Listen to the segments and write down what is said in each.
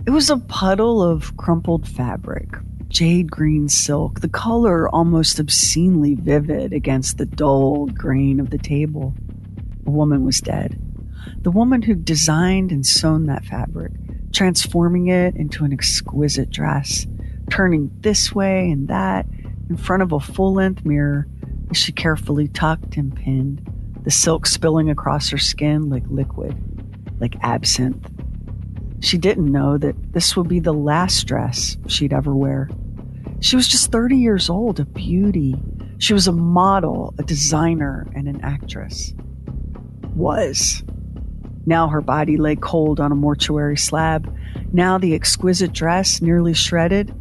It was a puddle of crumpled fabric, jade green silk, the color almost obscenely vivid against the dull grain of the table. A woman was dead. The woman who designed and sewn that fabric, transforming it into an exquisite dress, turning this way and that in front of a full-length mirror as she carefully tucked and pinned, the silk spilling across her skin like liquid, like absinthe. She didn't know that this would be the last dress she'd ever wear. She was just 30 years old, a beauty. She was a model, a designer, and an actress. Was. Now her body lay cold on a mortuary slab. Now the exquisite dress, nearly shredded,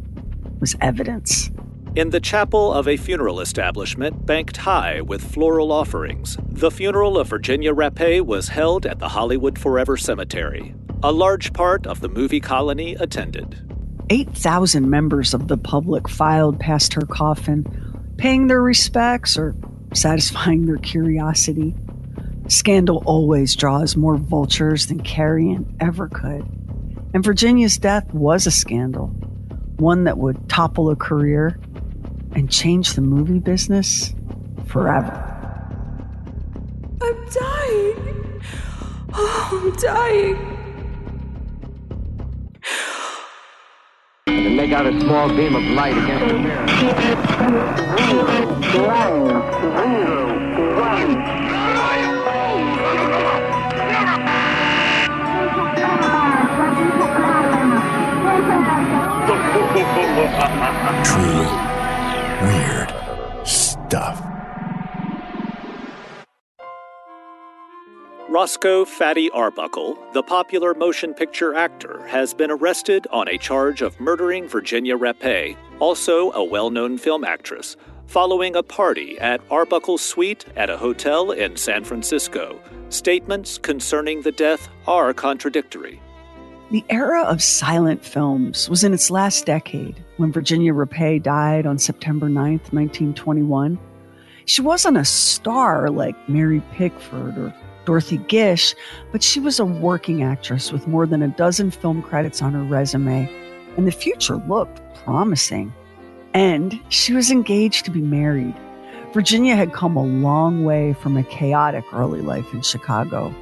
was evidence. In the chapel of a funeral establishment banked high with floral offerings, the funeral of Virginia Rappe was held at the Hollywood Forever Cemetery. A large part of the movie colony attended. 8,000 members of the public filed past her coffin, paying their respects or satisfying their curiosity. Scandal always draws more vultures than carrion ever could. And Virginia's death was a scandal, one that would topple a career and change the movie business forever. I'm dying. Oh, I'm dying. And make out a small beam of light against the mirror. 1. Truly weird stuff. Roscoe Fatty Arbuckle, the popular motion picture actor, has been arrested on a charge of murdering Virginia Rappe, also a well-known film actress, following a party at Arbuckle's suite at a hotel in San Francisco. Statements concerning the death are contradictory. The era of silent films was in its last decade when Virginia Rappe died on September 9th, 1921. She wasn't a star like Mary Pickford or Dorothy Gish, but she was a working actress with more than a dozen film credits on her resume, and the future looked promising. And she was engaged to be married. Virginia had come a long way from a chaotic early life in Chicago.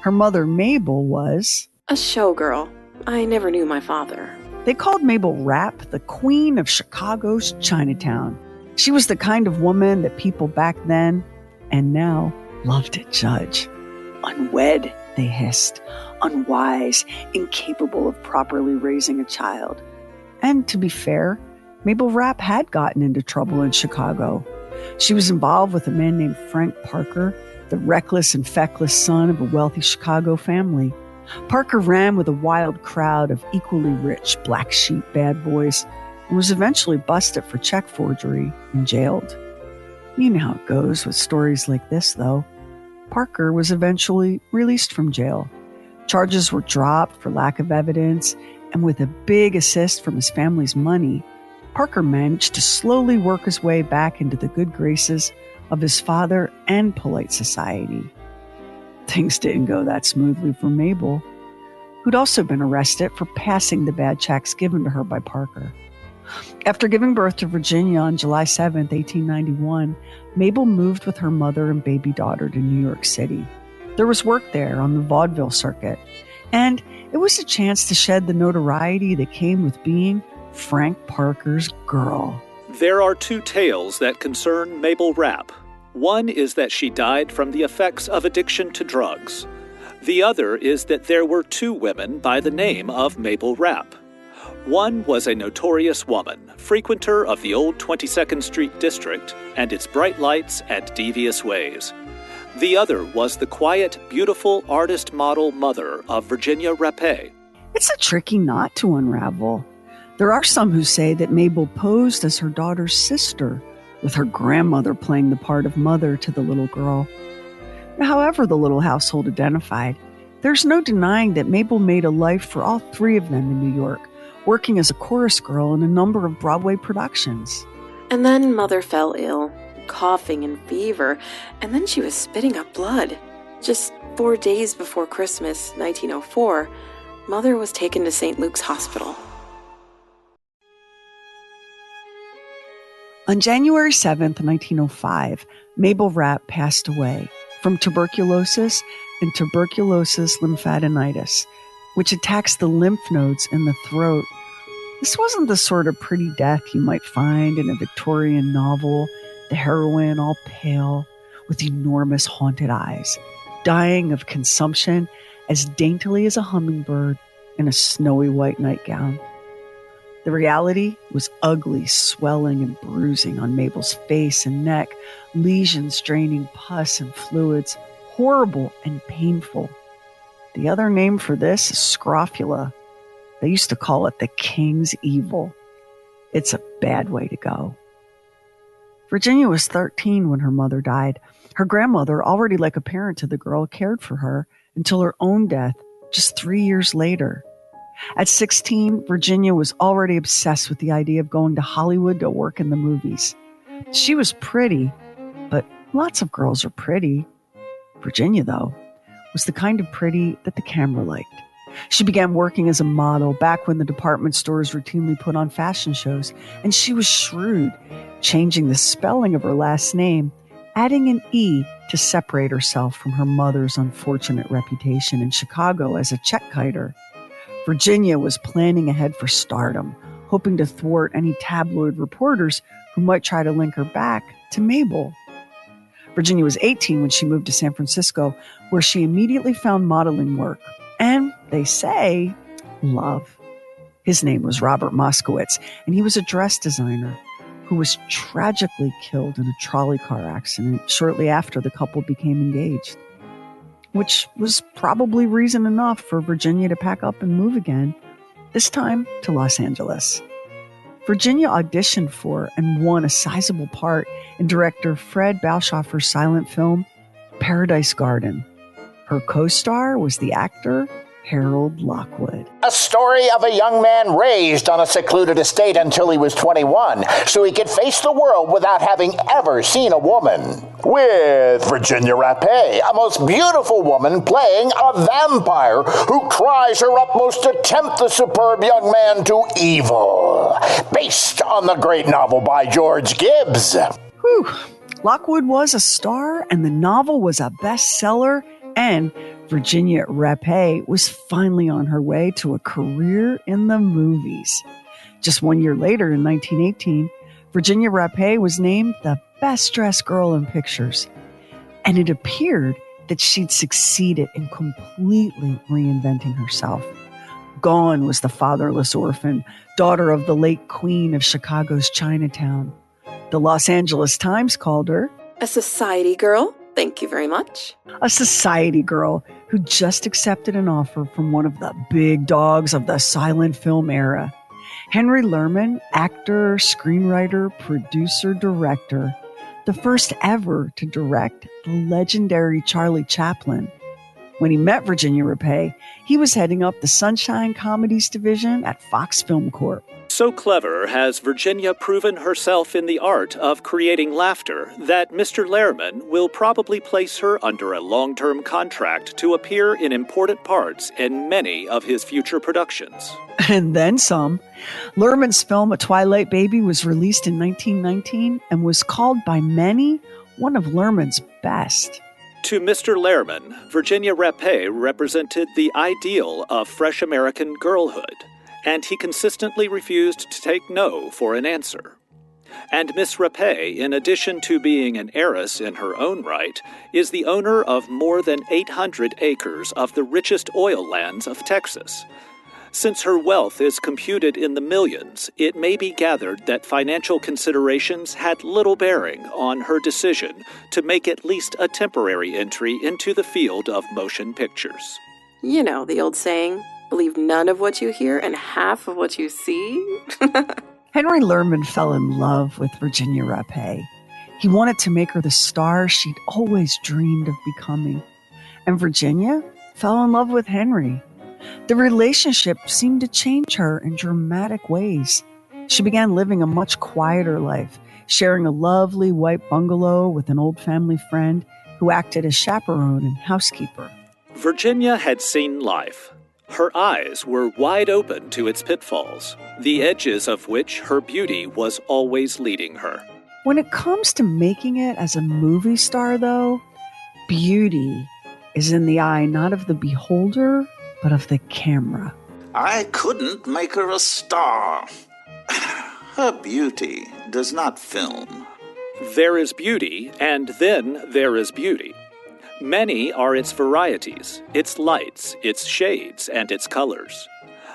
Her mother, Mabel, was a showgirl. I never knew my father. They called Mabel Rappe the queen of Chicago's Chinatown. She was the kind of woman that people back then and now loved to judge. Unwed, they hissed, unwise, incapable of properly raising a child. And to be fair, Mabel Rappe had gotten into trouble in Chicago. She was involved with a man named Frank Parker, the reckless and feckless son of a wealthy Chicago family. Parker ran with a wild crowd of equally rich black sheep bad boys and was eventually busted for check forgery and jailed. You know how it goes with stories like this, though. Parker was eventually released from jail. Charges were dropped for lack of evidence, and with a big assist from his family's money, Parker managed to slowly work his way back into the good graces of his father and polite society. Things didn't go that smoothly for Mabel, who'd also been arrested for passing the bad checks given to her by Parker. After giving birth to Virginia on July 7, 1891, Mabel moved with her mother and baby daughter to New York City. There was work there on the vaudeville circuit, and it was a chance to shed the notoriety that came with being Frank Parker's girl. There are two tales that concern Mabel Rappe. One is that she died from the effects of addiction to drugs. The other is that there were two women by the name of Mabel Rappe. One was a notorious woman, frequenter of the old 22nd Street district and its bright lights and devious ways. The other was the quiet, beautiful artist-model mother of Virginia Rappe. It's a tricky knot to unravel. There are some who say that Mabel posed as her daughter's sister, with her grandmother playing the part of mother to the little girl. However the little household identified, there's no denying that Mabel made a life for all three of them in New York, working as a chorus girl in a number of Broadway productions. And then Mother fell ill, coughing and fever, and then she was spitting up blood. Just 4 days before Christmas, 1904, Mother was taken to St. Luke's Hospital. On January 7th, 1905, Mabel Rappe passed away from tuberculosis and tuberculosis lymphadenitis, which attacks the lymph nodes in the throat. This wasn't the sort of pretty death you might find in a Victorian novel, the heroine all pale with enormous haunted eyes, dying of consumption as daintily as a hummingbird in a snowy white nightgown. The reality was ugly swelling and bruising on Mabel's face and neck, lesions draining pus and fluids, horrible and painful. The other name for this is scrofula. They used to call it the king's evil. It's a bad way to go. Virginia was 13 when her mother died. Her grandmother, already like a parent to the girl, cared for her until her own death just 3 years later. At 16, Virginia was already obsessed with the idea of going to Hollywood to work in the movies. She was pretty, but lots of girls are pretty. Virginia, though, was the kind of pretty that the camera liked. She began working as a model back when the department stores routinely put on fashion shows, and she was shrewd, changing the spelling of her last name, adding an E to separate herself from her mother's unfortunate reputation in Chicago as a check-kiter. Virginia was planning ahead for stardom, hoping to thwart any tabloid reporters who might try to link her back to Mabel. Virginia was 18 when she moved to San Francisco, where she immediately found modeling work and, they say, love. His name was Robert Moskowitz, and he was a dress designer who was tragically killed in a trolley car accident shortly after the couple became engaged, which was probably reason enough for Virginia to pack up and move again, this time to Los Angeles. Virginia auditioned for and won a sizable part in director Fred Balshofer's silent film, Paradise Garden. Her co-star was the actor Harold Lockwood. A story of a young man raised on a secluded estate until he was 21, so he could face the world without having ever seen a woman. With Virginia Rappe, a most beautiful woman playing a vampire who tries her utmost to tempt the superb young man to evil. Based on the great novel by George Gibbs. Whew. Lockwood was a star, and the novel was a bestseller, and Virginia Rappe was finally on her way to a career in the movies. Just 1 year later, in 1918, Virginia Rappe was named the best-dressed girl in pictures. And it appeared that she'd succeeded in completely reinventing herself. Gone was the fatherless orphan, daughter of the late queen of Chicago's Chinatown. The Los Angeles Times called her A society girl. Thank you very much. A society girl who just accepted an offer from one of the big dogs of the silent film era. Henry Lerman, actor, screenwriter, producer, director, the first ever to direct the legendary Charlie Chaplin. When he met Virginia Rappe, he was heading up the Sunshine Comedies division at Fox Film Corp. So clever has Virginia proven herself in the art of creating laughter that Mr. Lerman will probably place her under a long-term contract to appear in important parts in many of his future productions. And then some. Lerman's film A Twilight Baby was released in 1919 and was called by many one of Lerman's best. To Mr. Lerman, Virginia Rappe represented the ideal of fresh American girlhood, and he consistently refused to take no for an answer. And Miss Rappe, in addition to being an heiress in her own right, is the owner of more than 800 acres of the richest oil lands of Texas. Since her wealth is computed in the millions, it may be gathered that financial considerations had little bearing on her decision to make at least a temporary entry into the field of motion pictures. You know the old saying, believe none of what you hear and half of what you see. Henry Lerman fell in love with Virginia Rappe. He wanted to make her the star she'd always dreamed of becoming. And Virginia fell in love with Henry. The relationship seemed to change her in dramatic ways. She began living a much quieter life, sharing a lovely white bungalow with an old family friend who acted as chaperone and housekeeper. Virginia had seen life. Her eyes were wide open to its pitfalls, the edges of which her beauty was always leading her. When it comes to making it as a movie star, though, beauty is in the eye not of the beholder, but of the camera. I couldn't make her a star. Her beauty does not film. There is beauty, and then there is beauty. Many are its varieties, its lights, its shades, and its colors.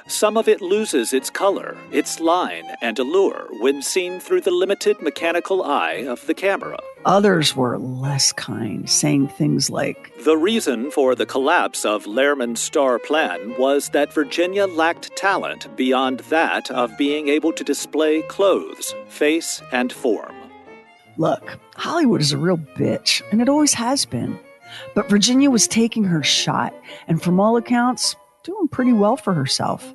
Some of it loses its color, its line, and allure when seen through the limited mechanical eye of the camera. Others were less kind, saying things like, The reason for the collapse of Lehrman's star plan was that Virginia lacked talent beyond that of being able to display clothes, face, and form. Look, Hollywood is a real bitch, and it always has been. But Virginia was taking her shot, and from all accounts, doing pretty well for herself.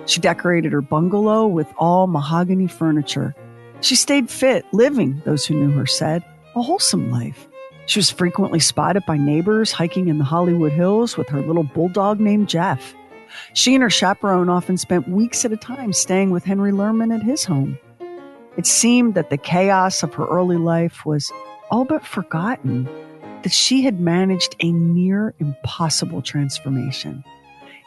She decorated her bungalow with all mahogany furniture. She stayed fit, living, those who knew her said, a wholesome life. She was frequently spotted by neighbors hiking in the Hollywood Hills with her little bulldog named Jeff. She and her chaperone often spent weeks at a time staying with Henry Lerman at his home. It seemed that the chaos of her early life was all but forgotten, that she had managed a near impossible transformation.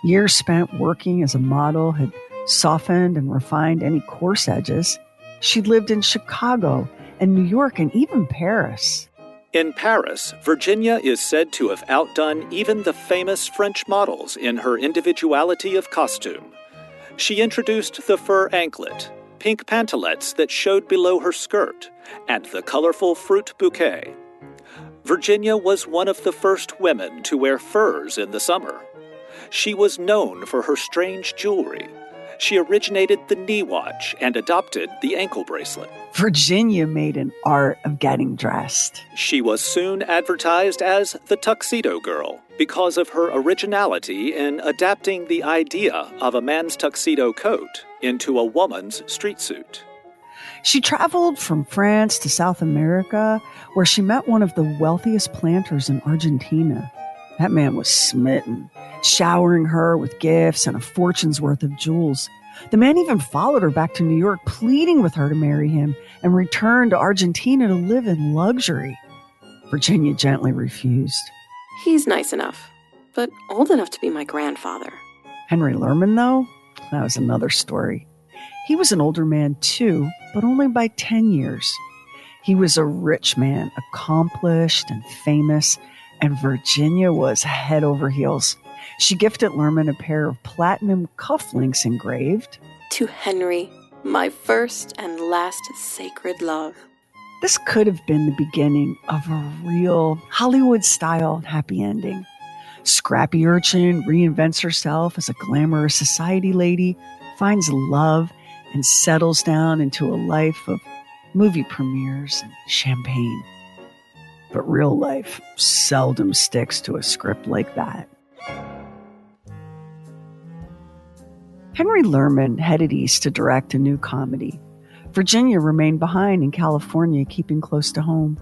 Years spent working as a model had softened and refined any coarse edges. She'd lived in Chicago and New York and even Paris. In Paris, Virginia is said to have outdone even the famous French models in her individuality of costume. She introduced the fur anklet, pink pantalettes that showed below her skirt, and the colorful fruit bouquet. Virginia was one of the first women to wear furs in the summer. She was known for her strange jewelry. She originated the knee watch and adopted the ankle bracelet. Virginia made an art of getting dressed. She was soon advertised as the Tuxedo Girl because of her originality in adapting the idea of a man's tuxedo coat into a woman's street suit. She traveled from France to South America, where she met one of the wealthiest planters in Argentina. That man was smitten, showering her with gifts and a fortune's worth of jewels. The man even followed her back to New York, pleading with her to marry him and return to Argentina to live in luxury. Virginia gently refused. He's nice enough, but old enough to be my grandfather. Henry Lerman, though, that was another story. He was an older man, too, but only by 10 years. He was a rich man, accomplished and famous, and Virginia was head over heels. She gifted Lerman a pair of platinum cufflinks engraved, To Henry, my first and last sacred love. This could have been the beginning of a real Hollywood-style happy ending. Scrappy urchin reinvents herself as a glamorous society lady, finds love, and settles down into a life of movie premieres and champagne. But real life seldom sticks to a script like that. Henry Lerman headed east to direct a new comedy. Virginia remained behind in California, keeping close to home.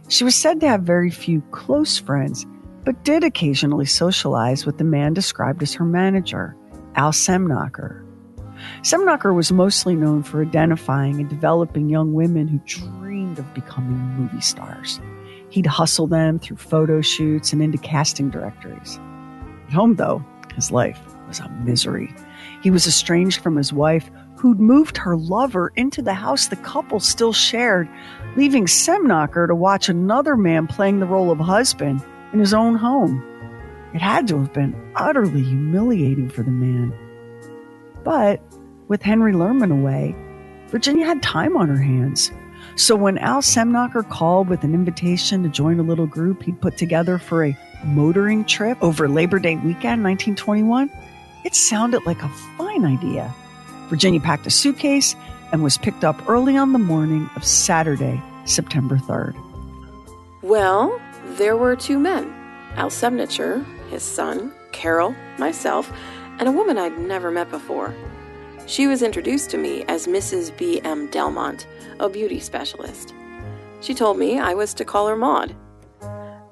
She was said to have very few close friends, but did occasionally socialize with the man described as her manager, Al Semnacher. Semnacher was mostly known for identifying and developing young women who dreamed of becoming movie stars. He'd hustle them through photo shoots and into casting directories. At home, though, his life was a misery. He was estranged from his wife, who'd moved her lover into the house the couple still shared, leaving Semnacher to watch another man playing the role of husband in his own home. It had to have been utterly humiliating for the man. But with Henry Lerman away, Virginia had time on her hands. So when Al Semnacher called with an invitation to join a little group he'd put together for a motoring trip over Labor Day weekend 1921, it sounded like a fine idea. Virginia packed a suitcase and was picked up early on the morning of Saturday, September 3rd. Well, there were two men, Al Semnacher, his son, Carol, myself, and a woman I'd never met before. She was introduced to me as Mrs. B.M. Delmont, a beauty specialist. She told me I was to call her Maud.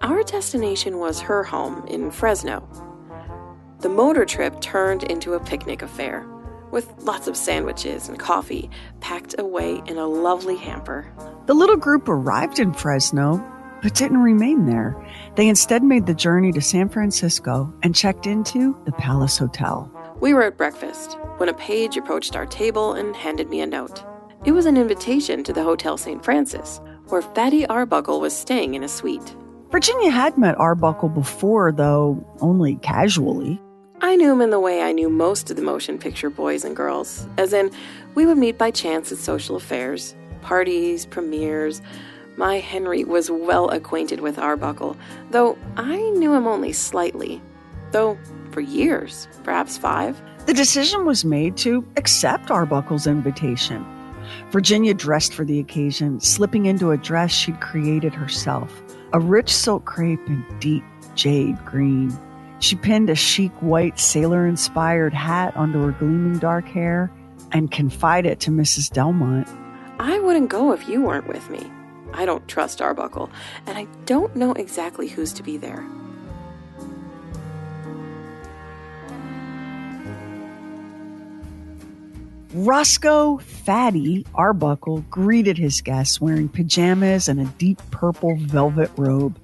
Our destination was her home in Fresno. The motor trip turned into a picnic affair, with lots of sandwiches and coffee packed away in a lovely hamper. The little group arrived in Fresno, but didn't remain there. They instead made the journey to San Francisco and checked into the Palace Hotel. We were at breakfast when a page approached our table and handed me a note. It was an invitation to the Hotel St. Francis, where Fatty Arbuckle was staying in a suite. Virginia had met Arbuckle before, though only casually. I knew him in the way I knew most of the motion picture boys and girls, as in, we would meet by chance at social affairs, parties, premieres. My Henry was well acquainted with Arbuckle, though I knew him only slightly. Though for years, perhaps 5. The decision was made to accept Arbuckle's invitation. Virginia dressed for the occasion, slipping into a dress she'd created herself, a rich silk crepe in deep jade green. She pinned a chic white sailor-inspired hat onto her gleaming dark hair and confided to Mrs. Delmont, I wouldn't go if you weren't with me. I don't trust Arbuckle, and I don't know exactly who's to be there. Roscoe Fatty Arbuckle greeted his guests wearing pajamas and a deep purple velvet robe.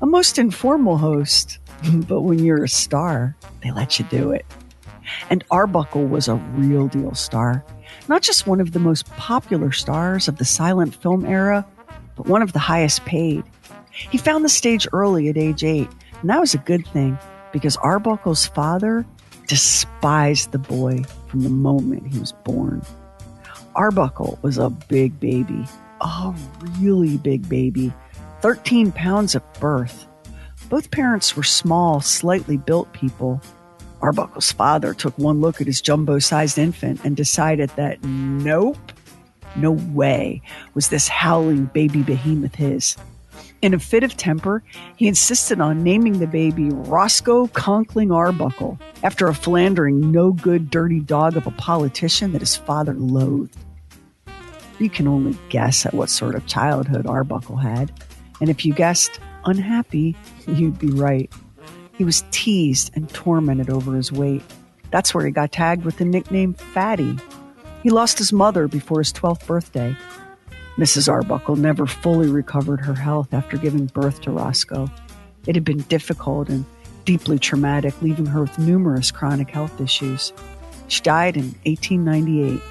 A most informal host, but when you're a star, they let you do it. And Arbuckle was a real deal star, not just one of the most popular stars of the silent film era, but one of the highest paid. He found the stage early at age 8, and that was a good thing because Arbuckle's father despised the boy from the moment he was born. Arbuckle was a big baby, a really big baby, 13 pounds at birth. Both parents were small, slightly built people. Arbuckle's father took one look at his jumbo-sized infant and decided that nope, no way was this howling baby behemoth his. In a fit of temper, he insisted on naming the baby Roscoe Conkling Arbuckle, after a philandering, no-good, dirty dog of a politician that his father loathed. You can only guess at what sort of childhood Arbuckle had, and if you guessed unhappy, you'd be right. He was teased and tormented over his weight. That's where he got tagged with the nickname Fatty. He lost his mother before his 12th birthday. Mrs. Arbuckle never fully recovered her health after giving birth to Roscoe. It had been difficult and deeply traumatic, leaving her with numerous chronic health issues. She died in 1898.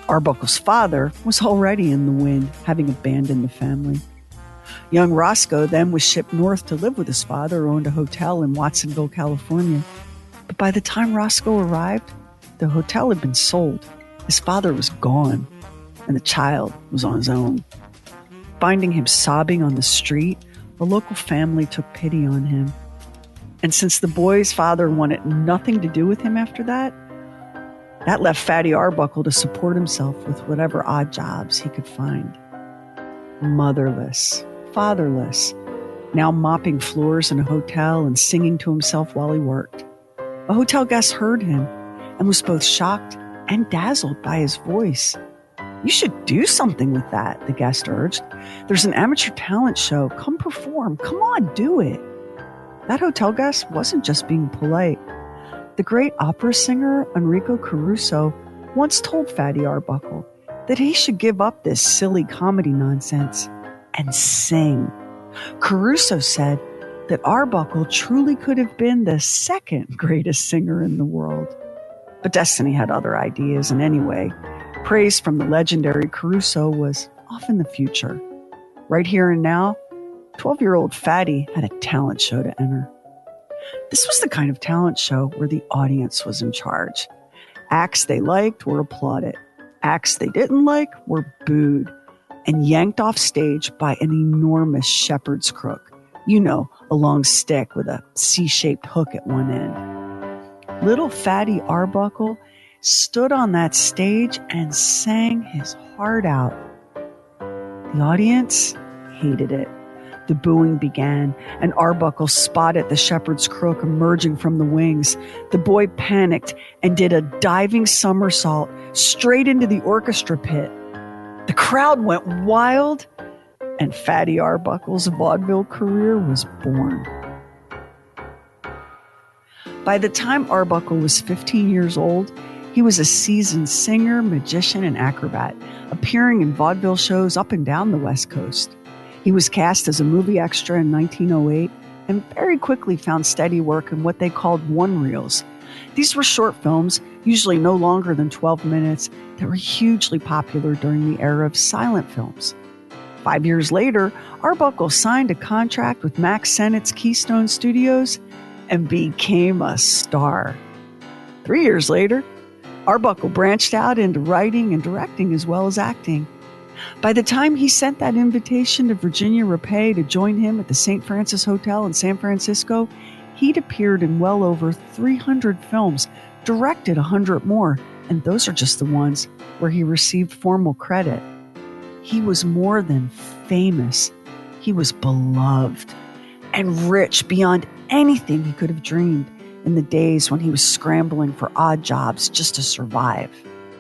Arbuckle's father was already in the wind, having abandoned the family. Young Roscoe then was shipped north to live with his father, who owned a hotel in Watsonville, California. But by the time Roscoe arrived, the hotel had been sold. His father was gone, and the child was on his own. Finding him sobbing on the street, a local family took pity on him. And since the boy's father wanted nothing to do with him after that left Fatty Arbuckle to support himself with whatever odd jobs he could find. Motherless, fatherless, now mopping floors in a hotel and singing to himself while he worked. A hotel guest heard him and was both shocked and dazzled by his voice. You should do something with that, the guest urged. There's an amateur talent show. Come perform. Come on, do it. That hotel guest wasn't just being polite. The great opera singer Enrico Caruso once told Fatty Arbuckle that he should give up this silly comedy nonsense and sing. Caruso said that Arbuckle truly could have been the second greatest singer in the world. But destiny had other ideas, and anyway, praise from the legendary Caruso was off in the future. Right here and now, 12-year-old Fatty had a talent show to enter. This was the kind of talent show where the audience was in charge. Acts they liked were applauded. Acts they didn't like were booed and yanked off stage by an enormous shepherd's crook. You know, a long stick with a C-shaped hook at one end. Little Fatty Arbuckle stood on that stage and sang his heart out. The audience hated it. The booing began, and Arbuckle spotted the shepherd's crook emerging from the wings. The boy panicked and did a diving somersault straight into the orchestra pit. The crowd went wild, and Fatty Arbuckle's vaudeville career was born. By By the time Arbuckle was 15 years old, he was a seasoned singer, magician, and acrobat, appearing in vaudeville shows up and down the West Coast. He was cast as a movie extra in 1908 and very quickly found steady work in what they called one-reels. These were short films, usually no longer than 12 minutes, that were hugely popular during the era of silent films. 5 years later, Arbuckle signed a contract with Max Sennett's Keystone Studios and became a star. 3 years later, Arbuckle branched out into writing and directing as well as acting. By the time he sent that invitation to Virginia Rappe to join him at the St. Francis Hotel in San Francisco, he'd appeared in well over 300 films, directed 100 more, and those are just the ones where he received formal credit. He was more than famous. He was beloved and rich beyond anything he could have dreamed in the days when he was scrambling for odd jobs just to survive.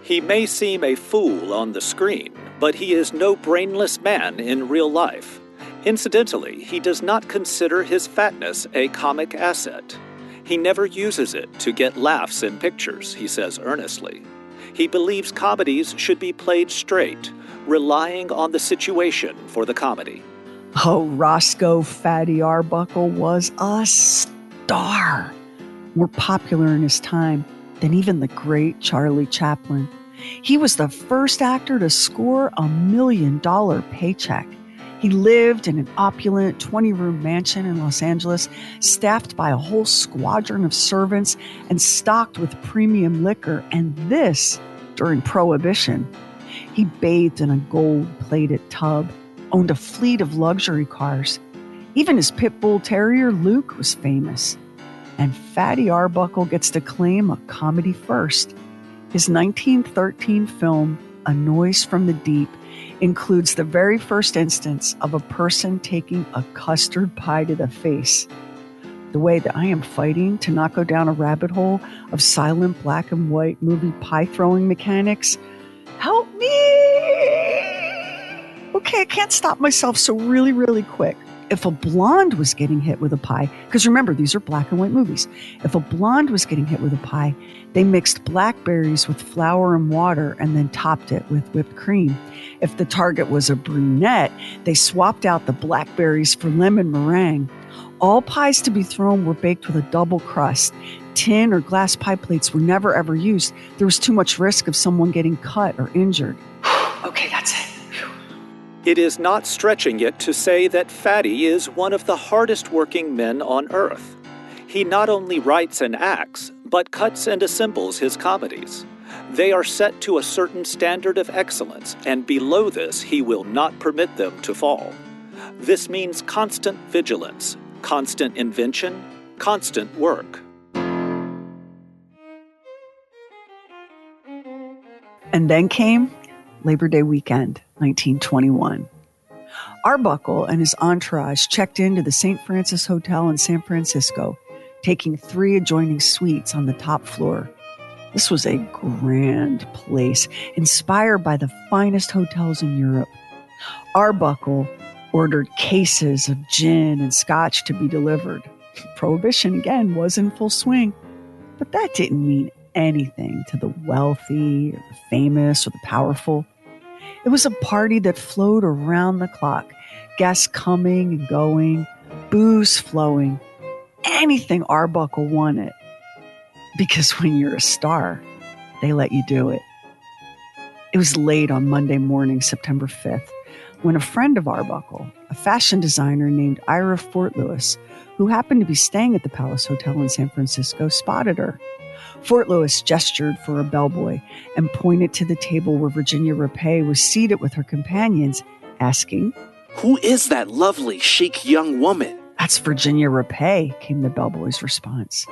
He may seem a fool on the screen, but he is no brainless man in real life. Incidentally, he does not consider his fatness a comic asset. He never uses it to get laughs in pictures, he says earnestly. He believes comedies should be played straight, relying on the situation for the comedy. Oh, Roscoe Fatty Arbuckle was a star. More popular in his time than even the great Charlie Chaplin. He was the first actor to score a $1 million paycheck. He lived in an opulent 20-room mansion in Los Angeles, staffed by a whole squadron of servants and stocked with premium liquor, and this during Prohibition. He bathed in a gold-plated tub, owned a fleet of luxury cars. Even his pit bull terrier, Luke, was famous. And Fatty Arbuckle gets to claim a comedy first. His 1913 film, A Noise from the Deep, includes the very first instance of a person taking a custard pie to the face. The way that I am fighting to not go down a rabbit hole of silent black and white movie pie-throwing mechanics. Help me! Okay, I can't stop myself, so really quick. If a blonde was getting hit with a pie, because remember, these are black and white movies. If a blonde was getting hit with a pie, they mixed blackberries with flour and water and then topped it with whipped cream. If the target was a brunette, they swapped out the blackberries for lemon meringue. All pies to be thrown were baked with a double crust. Tin or glass pie plates were never ever used. There was too much risk of someone getting cut or injured. Okay, that's it. It is not stretching it to say that Fatty is one of the hardest working men on earth. He not only writes and acts, but cuts and assembles his comedies. They are set to a certain standard of excellence, and below this he will not permit them to fall. This means constant vigilance, constant invention, constant work. And then came Labor Day weekend, 1921. Arbuckle and his entourage checked into the St. Francis Hotel in San Francisco, taking 3 adjoining suites on the top floor. This was a grand place, inspired by the finest hotels in Europe. Arbuckle ordered cases of gin and scotch to be delivered. Prohibition, again, was in full swing, but that didn't mean anything to the wealthy, or the famous, or the powerful. It was a party that flowed around the clock, guests coming and going, booze flowing, anything Arbuckle wanted. Because when you're a star, they let you do it. It was late on Monday morning, September 5th, when a friend of Arbuckle, a fashion designer named Ira Fort Lewis, who happened to be staying at the Palace Hotel in San Francisco, spotted her. Fort Lewis gestured for a bellboy and pointed to the table where Virginia Rappe was seated with her companions, asking, "Who is that lovely, chic young woman?" "That's Virginia Rappe," came the bellboy's response.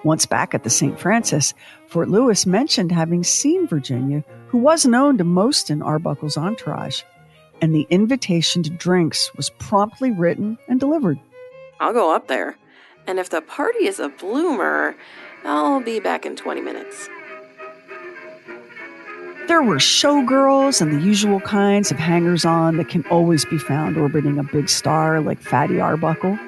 Once back at the St. Francis, Fort Lewis mentioned having seen Virginia, who was known to most in Arbuckle's entourage, and the invitation to drinks was promptly written and delivered. I'll go up there, and if the party is a bloomer, I'll be back in 20 minutes. There were showgirls and the usual kinds of hangers-on that can always be found orbiting a big star like Fatty Arbuckle.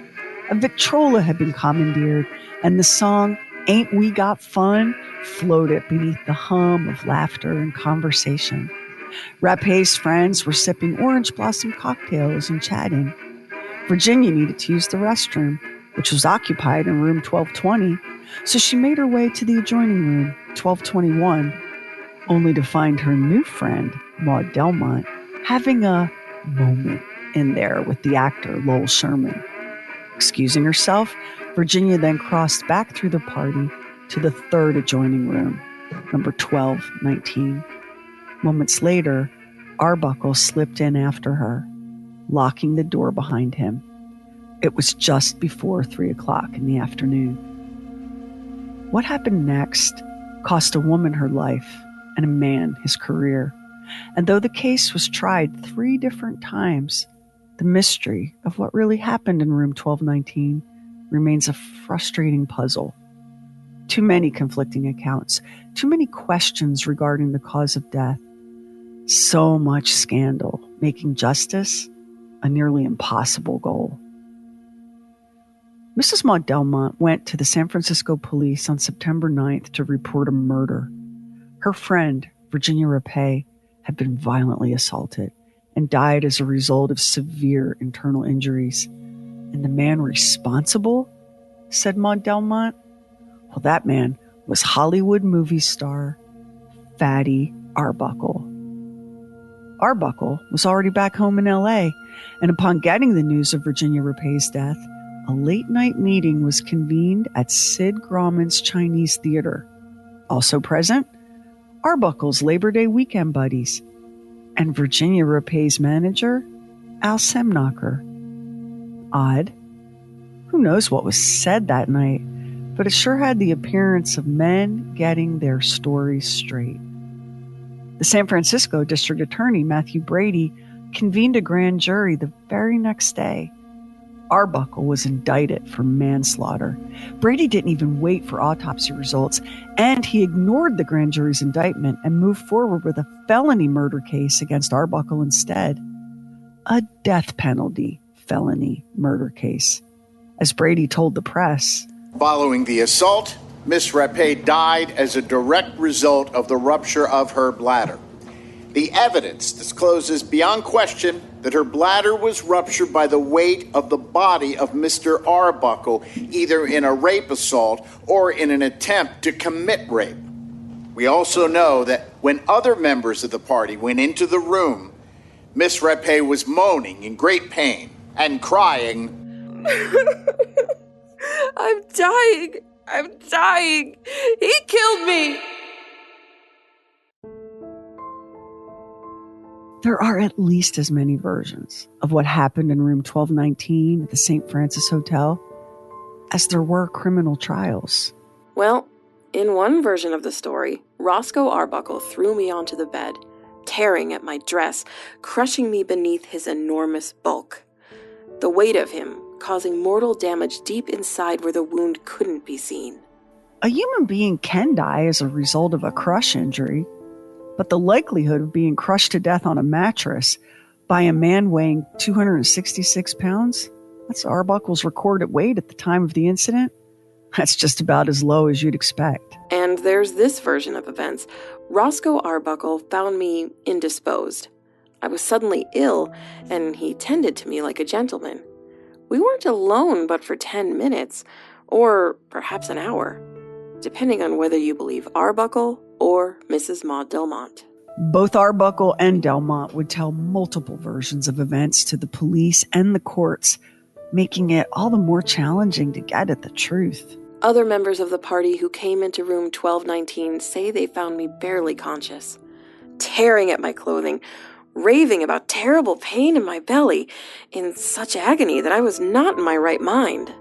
A Victrola had been commandeered, and the song "Ain't We Got Fun" floated beneath the hum of laughter and conversation. Rappe's friends were sipping orange blossom cocktails and chatting. Virginia needed to use the restroom, which was occupied in room 1220, so she made her way to the adjoining room, 1221, only to find her new friend, Maud Delmont, having a moment in there with the actor Lowell Sherman. Excusing herself, Virginia then crossed back through the party to the third adjoining room, number 1219. Moments later, Arbuckle slipped in after her, locking the door behind him. It was just before 3 o'clock in the afternoon. What happened next cost a woman her life and a man his career. And though the case was tried 3 different times, the mystery of what really happened in room 1219 remains a frustrating puzzle. Too many conflicting accounts, too many questions regarding the cause of death, so much scandal, making justice a nearly impossible goal. Mrs. Maud Delmont went to the San Francisco police on September 9th to report a murder. Her friend, Virginia Rappe, had been violently assaulted and died as a result of severe internal injuries. And the man responsible, said Maud Delmont, well, that man was Hollywood movie star Fatty Arbuckle. Arbuckle was already back home in L.A., and upon getting the news of Virginia Rappe's death, a late-night meeting was convened at Sid Grauman's Chinese Theater. Also present, Arbuckle's Labor Day weekend buddies, and Virginia Rappe's manager, Al Semnocker. Odd. Who knows what was said that night, but it sure had the appearance of men getting their stories straight. The San Francisco District Attorney, Matthew Brady, convened a grand jury the very next day. Arbuckle was indicted for manslaughter. Brady didn't even wait for autopsy results, and he ignored the grand jury's indictment and moved forward with a felony murder case against Arbuckle instead. A death penalty felony murder case. As Brady told the press, following the assault, Miss Rappe died as a direct result of the rupture of her bladder. The evidence discloses beyond question that her bladder was ruptured by the weight of the body of Mr. Arbuckle, either in a rape assault or in an attempt to commit rape. We also know that when other members of the party went into the room, Miss Rappe was moaning in great pain and crying, I'm dying. I'm dying. He killed me. There are at least as many versions of what happened in room 1219 at the St. Francis Hotel as there were criminal trials. Well, in one version of the story, Roscoe Arbuckle threw me onto the bed, tearing at my dress, crushing me beneath his enormous bulk. The weight of him causing mortal damage deep inside where the wound couldn't be seen. A human being can die as a result of a crush injury, but the likelihood of being crushed to death on a mattress by a man weighing 266 pounds, that's Arbuckle's recorded weight at the time of the incident, that's just about as low as you'd expect. And there's this version of events. Roscoe Arbuckle found me indisposed. I was suddenly ill, and he tended to me like a gentleman. We weren't alone but for 10 minutes, or perhaps an hour, depending on whether you believe Arbuckle or Mrs. Maud Delmont. Both Arbuckle and Delmont would tell multiple versions of events to the police and the courts, making it all the more challenging to get at the truth. Other members of the party who came into room 1219 say they found me barely conscious, tearing at my clothing, raving about terrible pain in my belly, in such agony that I was not in my right mind.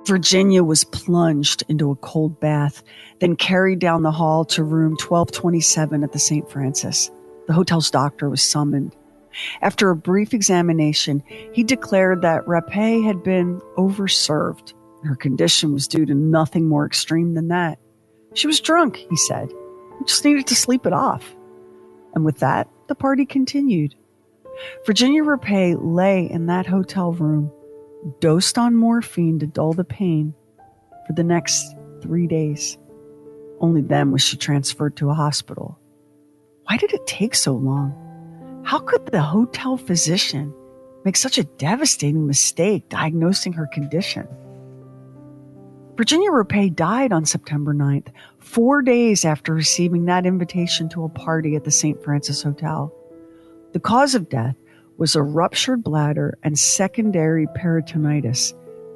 Virginia was plunged into a cold bath, then carried down the hall to room 1227 at the St. Francis. The hotel's doctor was summoned. After a brief examination, he declared that Rappe had been overserved. Her condition was due to nothing more extreme than that. She was drunk, he said. She just needed to sleep it off. And with that, the party continued. Virginia Rappe lay in that hotel room, dosed on morphine to dull the pain, for the next 3 days. Only then was she transferred to a hospital. Why did it take so long? How could the hotel physician make such a devastating mistake diagnosing her condition? Virginia Rappe died on September 9th, 4 days after receiving that invitation to a party at the St. Francis Hotel. The cause of death was a ruptured bladder and secondary peritonitis,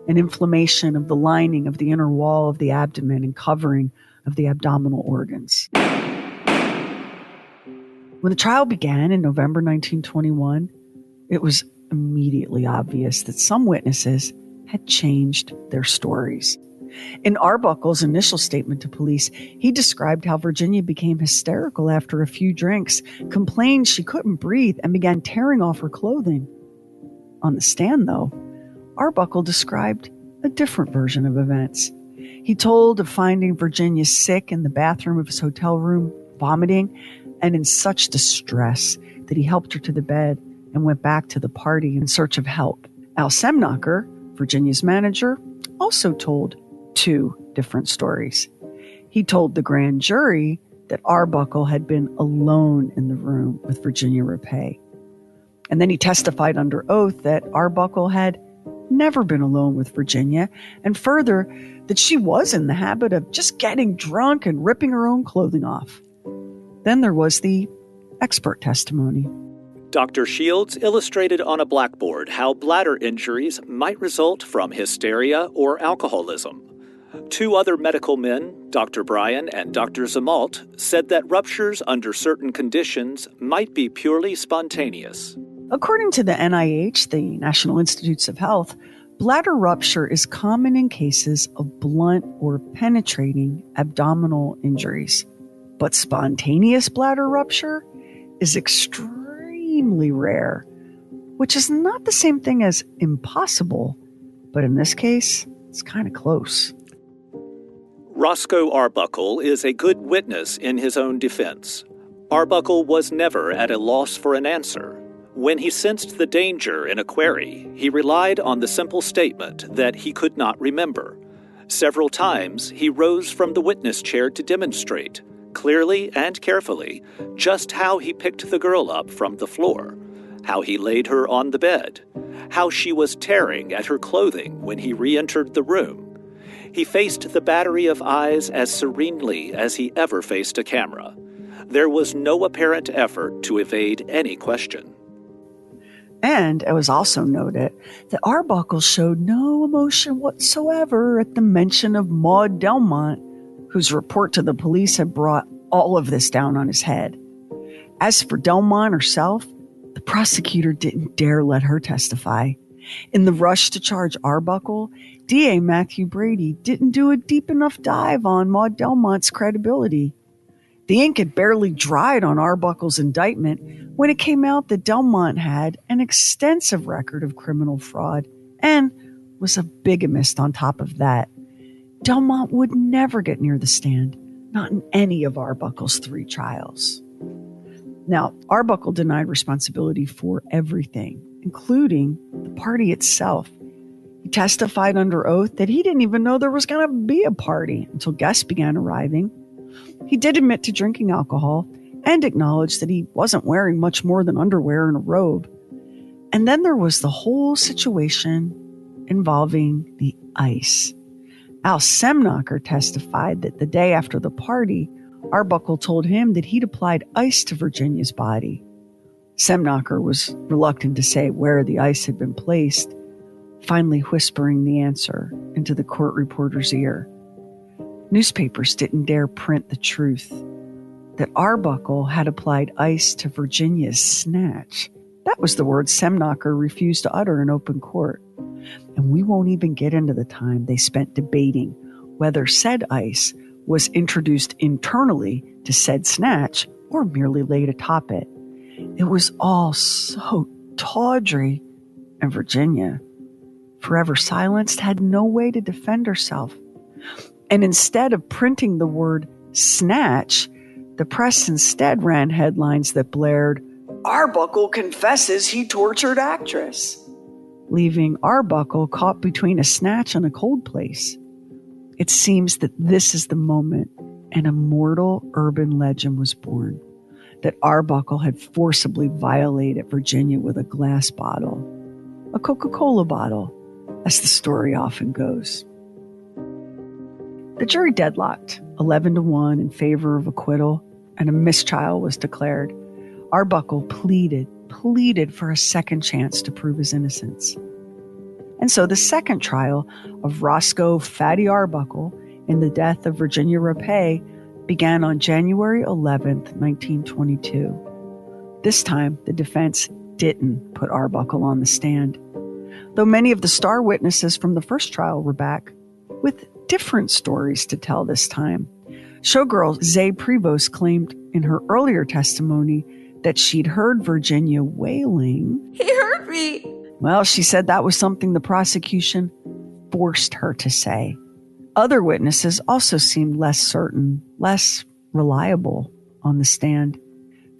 an inflammation of the lining of the inner wall of the abdomen and covering of the abdominal organs. When the trial began in November 1921, it was immediately obvious that some witnesses had changed their stories. In Arbuckle's initial statement to police, he described how Virginia became hysterical after a few drinks, complained she couldn't breathe, and began tearing off her clothing. On the stand, though, Arbuckle described a different version of events. He told of finding Virginia sick in the bathroom of his hotel room, vomiting, and in such distress that he helped her to the bed and went back to the party in search of help. Al Semnacher, Virginia's manager, also told 2 different stories. He told the grand jury that Arbuckle had been alone in the room with Virginia Rappe. And then he testified under oath that Arbuckle had never been alone with Virginia, and further, that she was in the habit of just getting drunk and ripping her own clothing off. Then there was the expert testimony. Dr. Shields illustrated on a blackboard how bladder injuries might result from hysteria or alcoholism. 2 other medical men, Dr. Bryan and Dr. Zumalt, said that ruptures under certain conditions might be purely spontaneous. According to the NIH, the National Institutes of Health, bladder rupture is common in cases of blunt or penetrating abdominal injuries. But spontaneous bladder rupture is extremely rare, which is not the same thing as impossible, but in this case, it's kind of close. Roscoe Arbuckle is a good witness in his own defense. Arbuckle was never at a loss for an answer. When he sensed the danger in a query, he relied on the simple statement that he could not remember. Several times, he rose from the witness chair to demonstrate, clearly and carefully, just how he picked the girl up from the floor, how he laid her on the bed, how she was tearing at her clothing when he re-entered the room. He faced the battery of eyes as serenely as he ever faced a camera. There was no apparent effort to evade any question. And it was also noted that Arbuckle showed no emotion whatsoever at the mention of Maud Delmont, whose report to the police had brought all of this down on his head. As for Delmont herself, the prosecutor didn't dare let her testify. In the rush to charge Arbuckle, DA Matthew Brady didn't do a deep enough dive on Maud Delmont's credibility. The ink had barely dried on Arbuckle's indictment when it came out that Delmont had an extensive record of criminal fraud and was a bigamist on top of that. Delmont would never get near the stand, not in any of Arbuckle's 3 trials. Now, Arbuckle denied responsibility for everything, including the party itself. He testified under oath that he didn't even know there was going to be a party until guests began arriving. He did admit to drinking alcohol and acknowledged that he wasn't wearing much more than underwear and a robe. And then there was the whole situation involving the ice. Al Semnacher testified that the day after the party, Arbuckle told him that he'd applied ice to Virginia's body. Semnacher was reluctant to say where the ice had been placed, finally whispering the answer into the court reporter's ear. Newspapers didn't dare print the truth that Arbuckle had applied ice to Virginia's snatch. That was the word Semnacher refused to utter in open court. And we won't even get into the time they spent debating whether said ice was introduced internally to said snatch or merely laid atop it. It was all so tawdry, and Virginia, forever silenced, had no way to defend herself. And instead of printing the word snatch, the press instead ran headlines that blared, "Arbuckle confesses he tortured actress," leaving Arbuckle caught between a snatch and a cold place. It seems that this is the moment an immortal urban legend was born, that Arbuckle had forcibly violated Virginia with a glass bottle, a Coca-Cola bottle, as the story often goes. The jury deadlocked, 11-1 in favor of acquittal, and a mistrial was declared. Arbuckle pleaded for a second chance to prove his innocence. And so the second trial of Roscoe Fatty Arbuckle in the death of Virginia Rappe began on January 11th, 1922. This time, the defense didn't put Arbuckle on the stand, though many of the star witnesses from the first trial were back with different stories to tell this time. Showgirl Zay Prevost claimed in her earlier testimony that she'd heard Virginia wailing. He hurt me. Well, she said that was something the prosecution forced her to say. Other witnesses also seemed less certain, less reliable on the stand.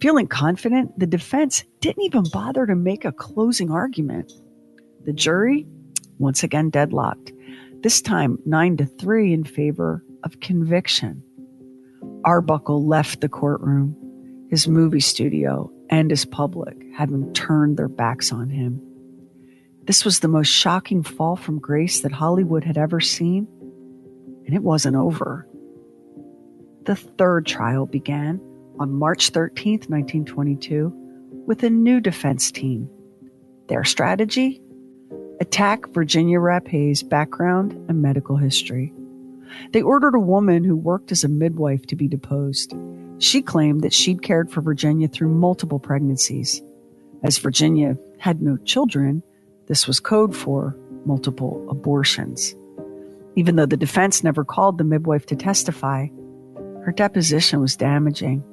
Feeling confident, the defense didn't even bother to make a closing argument. The jury, once again deadlocked, this time 9-3 in favor of conviction. Arbuckle left the courtroom, his movie studio, and his public having turned their backs on him. This was the most shocking fall from grace that Hollywood had ever seen, and it wasn't over. The third trial began on March 13th, 1922, with a new defense team. Their strategy? Attack Virginia Rappe's background and medical history. They ordered a woman who worked as a midwife to be deposed. She claimed that she'd cared for Virginia through multiple pregnancies. As Virginia had no children, this was code for multiple abortions. Even though the defense never called the midwife to testify, her deposition was damaging.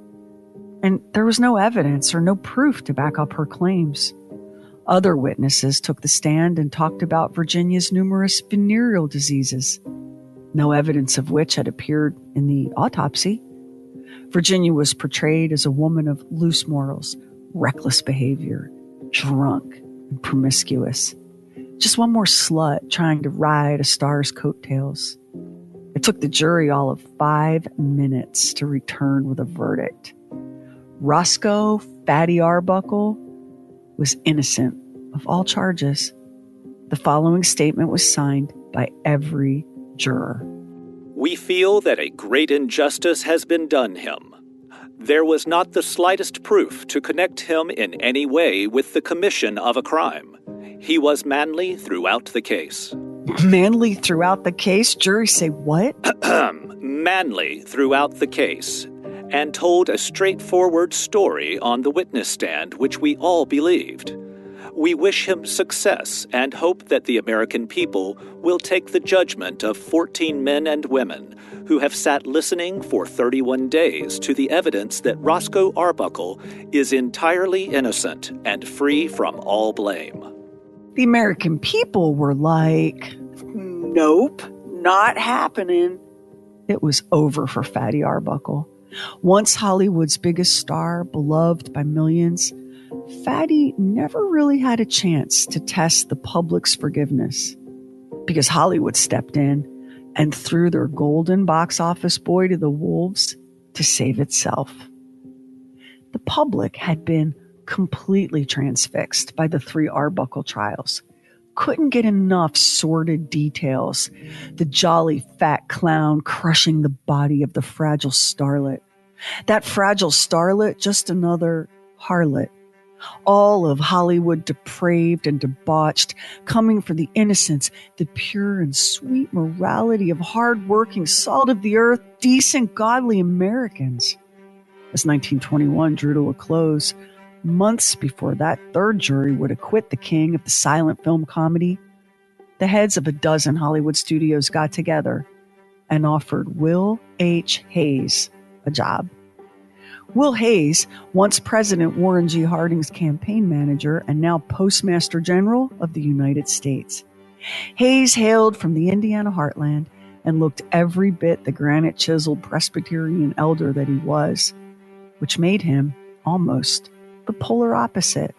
And there was no evidence or no proof to back up her claims. Other witnesses took the stand and talked about Virginia's numerous venereal diseases, no evidence of which had appeared in the autopsy. Virginia was portrayed as a woman of loose morals, reckless behavior, drunk, and promiscuous. Just one more slut trying to ride a star's coattails. It took the jury all of 5 minutes to return with a verdict. Roscoe Fatty Arbuckle was innocent of all charges. The following statement was signed by every juror. We feel that a great injustice has been done him. There was not the slightest proof to connect him in any way with the commission of a crime. He was manly throughout the case. Manly throughout the case? Jury say what? Manly throughout the case, and told a straightforward story on the witness stand which we all believed. We wish him success and hope that the American people will take the judgment of 14 men and women who have sat listening for 31 days to the evidence that Roscoe Arbuckle is entirely innocent and free from all blame. The American people were like, nope, not happening. It was over for Fatty Arbuckle. Once Hollywood's biggest star, beloved by millions, Fatty never really had a chance to test the public's forgiveness because Hollywood stepped in and threw their golden box office boy to the wolves to save itself. The public had been completely transfixed by the 3 Arbuckle trials. Couldn't get enough sordid details. The jolly fat clown crushing the body of the fragile starlet. That fragile starlet, just another harlot. All of Hollywood depraved and debauched, coming for the innocence, the pure and sweet morality of hard-working, salt of the earth, decent, godly Americans. As 1921 drew to a close, months before that third jury would acquit the king of the silent film comedy, the heads of a dozen Hollywood studios got together and offered Will H. Hayes a job. Will Hayes, once President Warren G. Harding's campaign manager and now Postmaster General of the United States. Hayes hailed from the Indiana heartland and looked every bit the granite-chiseled Presbyterian elder that he was, which made him almost the polar opposite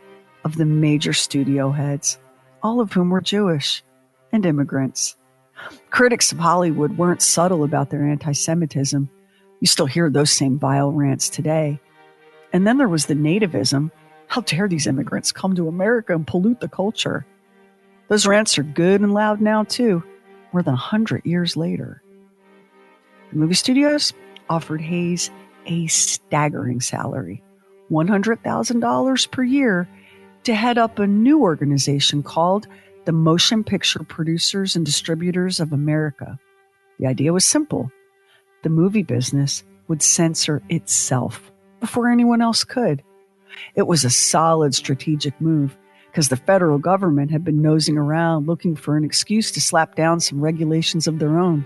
of the major studio heads, all of whom were Jewish and immigrants. Critics of Hollywood weren't subtle about their anti-Semitism. You still hear those same vile rants today. And then there was the nativism. How dare these immigrants come to America and pollute the culture? Those rants are good and loud now, too, more than 100 years later. The movie studios offered Hayes a staggering salary, $100,000 per year, to head up a new organization called the Motion Picture Producers and Distributors of America. The idea was simple. The movie business would censor itself before anyone else could. It was a solid strategic move because the federal government had been nosing around looking for an excuse to slap down some regulations of their own.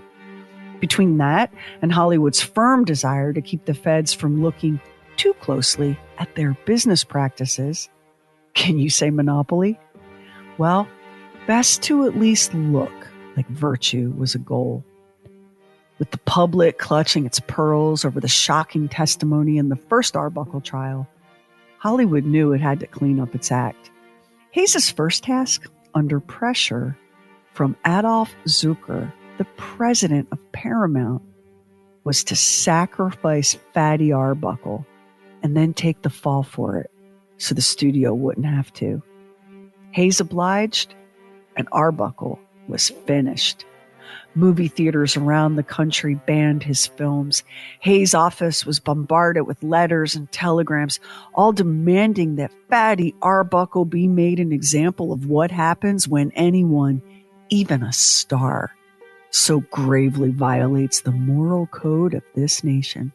Between that and Hollywood's firm desire to keep the feds from looking too closely at their business practices, can you say monopoly? Well, best to at least look like virtue was a goal. With the public clutching its pearls over the shocking testimony in the first Arbuckle trial, Hollywood knew it had to clean up its act. Hayes' first task, under pressure from Adolph Zukor, the president of Paramount, was to sacrifice Fatty Arbuckle and then take the fall for it so the studio wouldn't have to. Hayes obliged, and Arbuckle was finished. Movie theaters around the country banned his films. Hayes' office was bombarded with letters and telegrams, all demanding that Fatty Arbuckle be made an example of what happens when anyone, even a star, so gravely violates the moral code of this nation.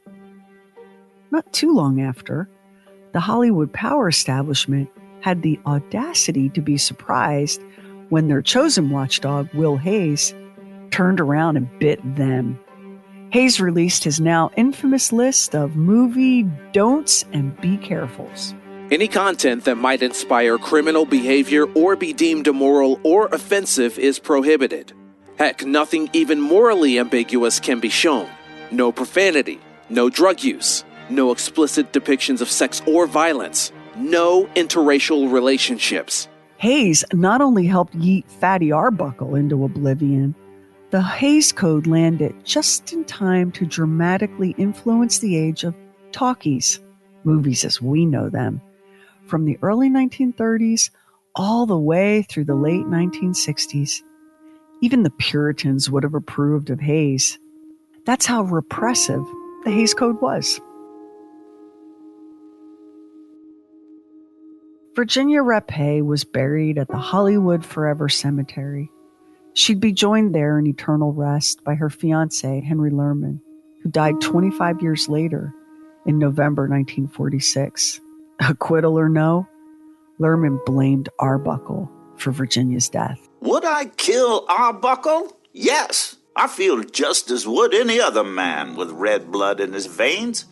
Not too long after, the Hollywood power establishment had the audacity to be surprised when their chosen watchdog, Will Hayes, turned around and bit them. Hayes released his now infamous list of movie don'ts and be carefuls. Any content that might inspire criminal behavior or be deemed immoral or offensive is prohibited. Heck, nothing even morally ambiguous can be shown. No profanity, no drug use, no explicit depictions of sex or violence, no interracial relationships. Hayes not only helped yeet Fatty Arbuckle into oblivion, the Hayes Code landed just in time to dramatically influence the age of talkies, movies as we know them, from the early 1930s all the way through the late 1960s. Even the Puritans would have approved of Hayes. That's how repressive the Hayes Code was. Virginia Rappe was buried at the Hollywood Forever Cemetery. She'd be joined there in eternal rest by her fiancé, Henry Lerman, who died 25 years later in November 1946. Acquittal or no, Lerman blamed Arbuckle for Virginia's death. Would I kill Arbuckle? Yes. I feel just as would any other man with red blood in his veins.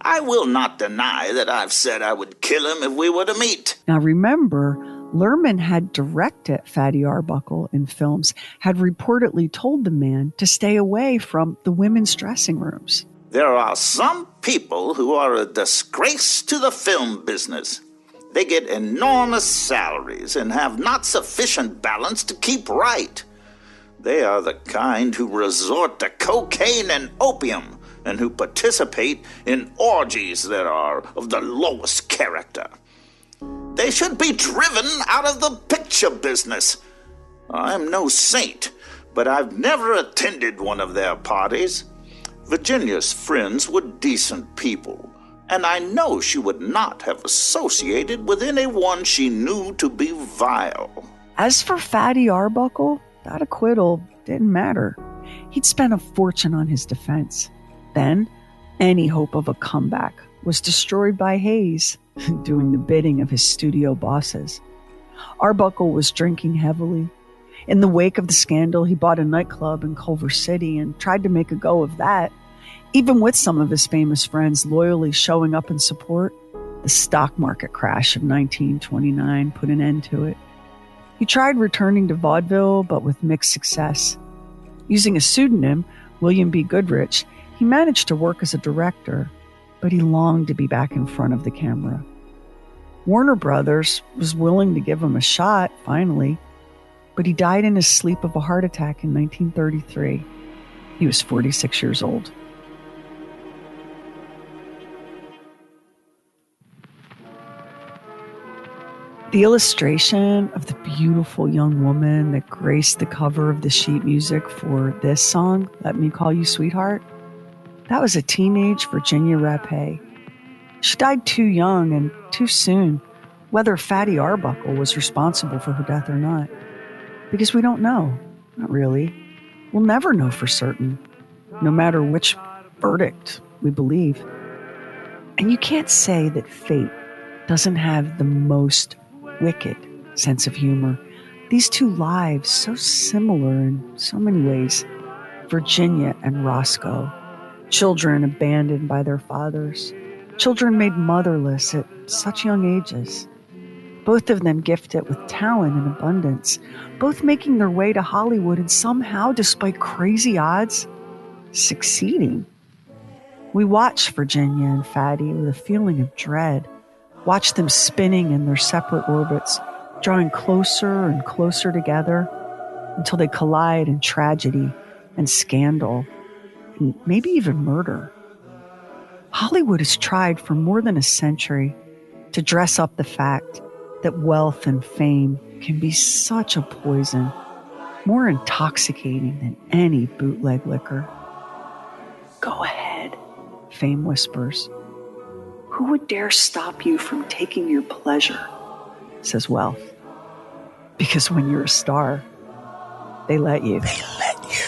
I will not deny that I've said I would kill him if we were to meet. Now remember, Lerman had directed Fatty Arbuckle in films, had reportedly told the man to stay away from the women's dressing rooms. There are some people who are a disgrace to the film business. They get enormous salaries and have not sufficient balance to keep right. They are the kind who resort to cocaine and opium and who participate in orgies that are of the lowest character. They should be driven out of the picture business. I'm no saint, but I've never attended one of their parties. Virginia's friends were decent people, and I know she would not have associated with anyone she knew to be vile. As for Fatty Arbuckle, that acquittal didn't matter. He'd spent a fortune on his defense. Then, any hope of a comeback was destroyed by Hayes, doing the bidding of his studio bosses. Arbuckle was drinking heavily. In the wake of the scandal, he bought a nightclub in Culver City and tried to make a go of that. Even with some of his famous friends loyally showing up in support, the stock market crash of 1929 put an end to it. He tried returning to vaudeville, but with mixed success. Using a pseudonym, William B. Goodrich, he managed to work as a director, but he longed to be back in front of the camera. Warner Brothers was willing to give him a shot, finally. but he died in his sleep of a heart attack in 1933. He was 46 years old. The illustration of the beautiful young woman that graced the cover of the sheet music for this song, Let Me Call You Sweetheart, that was a teenage Virginia Rappe. She died too young and too soon, whether Fatty Arbuckle was responsible for her death or not. Because we don't know. Not really. We'll never know for certain, no matter which verdict we believe. And you can't say that fate doesn't have the most wicked sense of humor. These two lives, so similar in so many ways. Virginia and Roscoe. Children abandoned by their fathers. Children made motherless at such young ages. Both of them gifted with talent and abundance. Both making their way to Hollywood and somehow, despite crazy odds, succeeding. We watched Virginia and Fatty with a feeling of dread. Watched them spinning in their separate orbits, drawing closer and closer together until they collide in tragedy and scandal, and maybe even murder. Hollywood has tried for more than a century to dress up the fact that wealth and fame can be such a poison, more intoxicating than any bootleg liquor. Go ahead, fame whispers. Who would dare stop you from taking your pleasure, says wealth. Because when you're a star, they let you. They let you.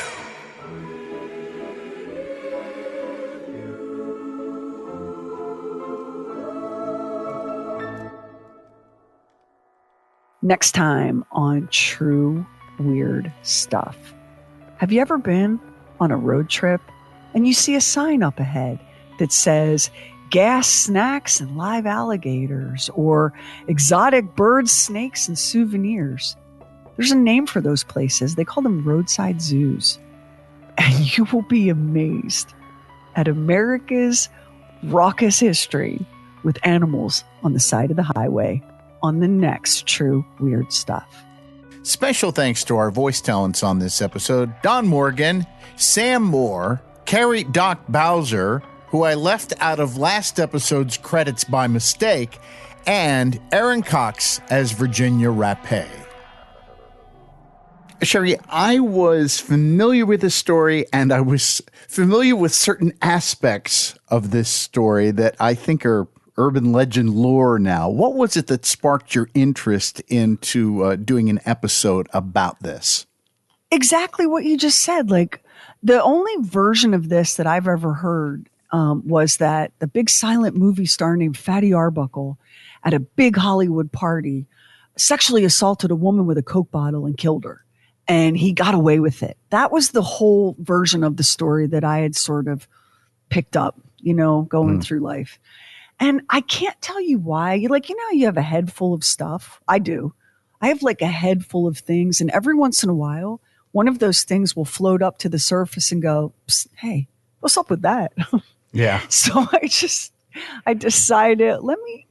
Next time on True Weird Stuff. Have you ever been on a road trip and you see a sign up ahead that says gas, snacks, and live alligators, or exotic birds, snakes, and souvenirs? There's a name for those places. They call them roadside zoos. And you will be amazed at America's raucous history with animals on the side of the highway on the next True Weird Stuff. Special thanks to our voice talents on this episode, Don Morgan, Sam Moore, Carrie Doc Bowser, who I left out of last episode's credits by mistake, and Aaron Cox as Virginia Rappe. Sherry, I was familiar with this story, and I was familiar with certain aspects of this story that I think are urban legend lore now. What was it that sparked your interest into doing an episode about this? Exactly what you just said. Like, the only version of this that I've ever heard was that the big silent movie star named Fatty Arbuckle at a big Hollywood party sexually assaulted a woman with a Coke bottle and killed her. And he got away with it. That was the whole version of the story that I had sort of picked up, going through life. And I can't tell you why. You have a head full of stuff. I do. I have like a head full of things. And every once in a while, one of those things will float up to the surface and go, hey, what's up with that? Yeah. So I decided, let me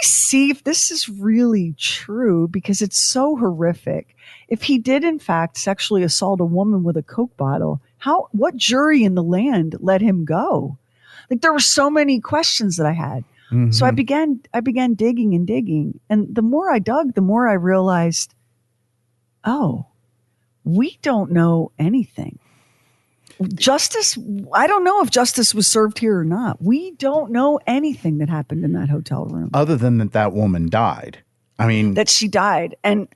see if this is really true, because it's so horrific. If he did, in fact, sexually assault a woman with a Coke bottle, what jury in the land let him go? Like, there were so many questions that I had. Mm-hmm. So I began digging and digging. And the more I dug, the more I realized, we don't know anything. Justice, I don't know if justice was served here or not. We don't know anything that happened in that hotel room. Other than that woman died. I mean, that she died. And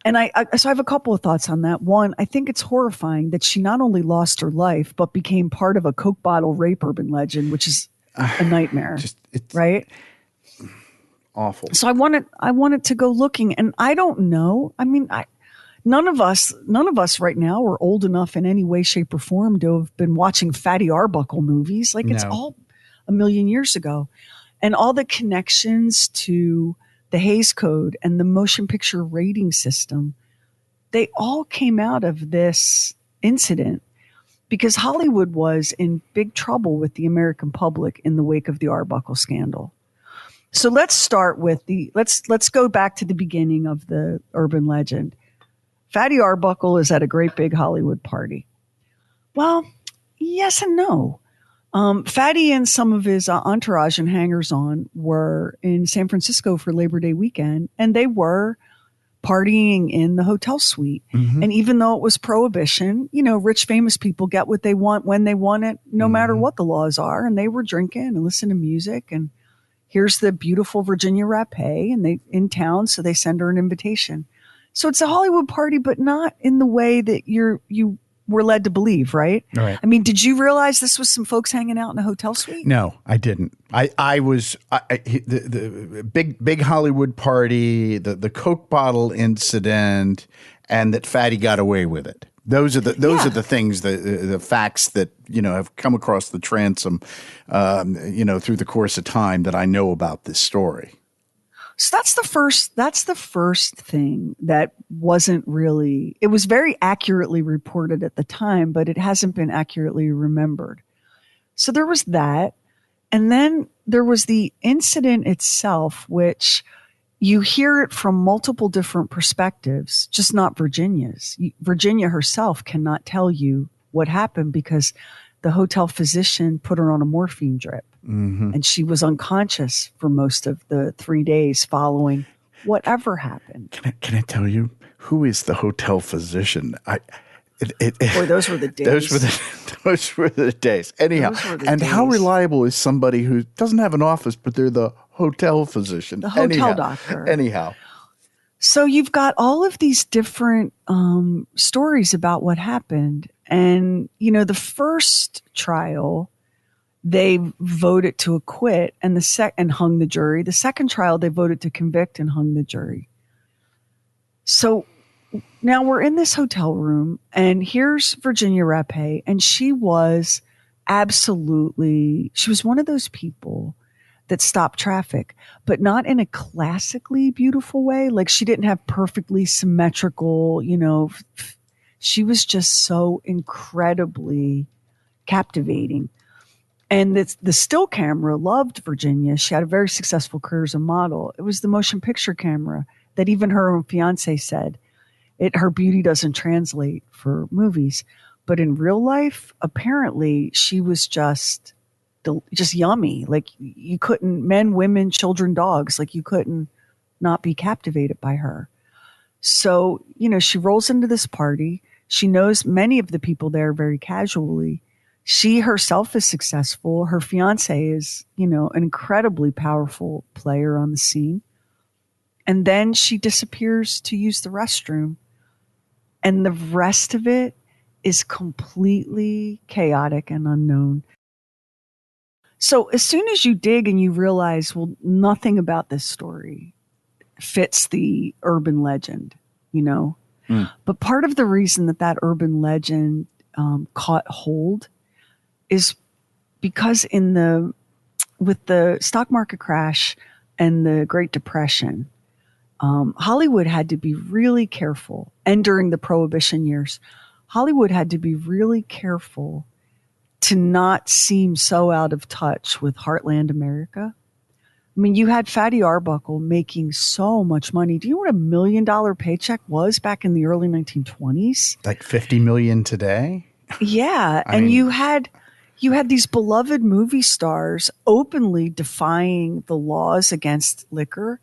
so I have a couple of thoughts on that. One, I think it's horrifying that she not only lost her life, but became part of a Coke bottle rape urban legend, which is a nightmare, right? Awful. So I wanted to go looking, and I don't know. I mean, none of us right now are old enough in any way, shape, or form to have been watching Fatty Arbuckle movies. Like, it's all a million years ago. And all the connections to the Hays Code and the motion picture rating system, they all came out of this incident because Hollywood was in big trouble with the American public in the wake of the Arbuckle scandal. So let's start with let's go back to the beginning of the urban legend. Fatty Arbuckle is at a great big Hollywood party. Well, yes and no. Fatty and some of his entourage and hangers-on were in San Francisco for Labor Day weekend, and they were partying in the hotel suite. Mm-hmm. And even though it was prohibition, rich, famous people get what they want when they want it, no matter what the laws are. And they were drinking and listening to music. And here's the beautiful Virginia Rappe, and they in town, so they send her an invitation. So it's a Hollywood party, but not in the way that you were led to believe, right? Right. I mean, did you realize this was some folks hanging out in a hotel suite? No, I didn't. The big Hollywood party, the Coke bottle incident, and that Fatty got away with it. Those are the things, the facts that have come across the transom, through the course of time that I know about this story. So that's the first thing that wasn't really, it was very accurately reported at the time, but it hasn't been accurately remembered. So there was that. And then there was the incident itself, which you hear it from multiple different perspectives, just not Virginia's. Virginia herself cannot tell you what happened because the hotel physician put her on a morphine drip. Mm-hmm. And she was unconscious for most of the 3 days following whatever happened. Can I tell you who is the hotel physician? Boy, those were the days. Those were the days. Anyhow, how reliable is somebody who doesn't have an office, but they're the hotel physician? The hotel doctor. Anyhow. So you've got all of these different stories about what happened. And, the first trial, they voted to acquit and and hung the jury. The second trial, they voted to convict and hung the jury. So now we're in this hotel room, and here's Virginia Rappe, and she was one of those people that stopped traffic, but not in a classically beautiful way. Like, she didn't have perfectly symmetrical, she was just so incredibly captivating. And the still camera loved Virginia. She had a very successful career as a model. It was the motion picture camera that even her own fiance said, her beauty doesn't translate for movies. But in real life, apparently she was just yummy. Like, you couldn't, men, women, children, dogs, like, you couldn't not be captivated by her. So, she rolls into this party. She knows many of the people there very casually. She herself is successful. Her fiance is, an incredibly powerful player on the scene. And then she disappears to use the restroom. And the rest of it is completely chaotic and unknown. So as soon as you dig and you realize, well, nothing about this story fits the urban legend, But part of the reason that urban legend caught hold is because with the stock market crash and the Great Depression, Hollywood had to be really careful. And during the Prohibition years, Hollywood had to be really careful to not seem so out of touch with Heartland America. I mean, you had Fatty Arbuckle making so much money. Do you know what $1 million paycheck was back in the early 1920s? Like $50 million today? Yeah. You had these beloved movie stars openly defying the laws against liquor.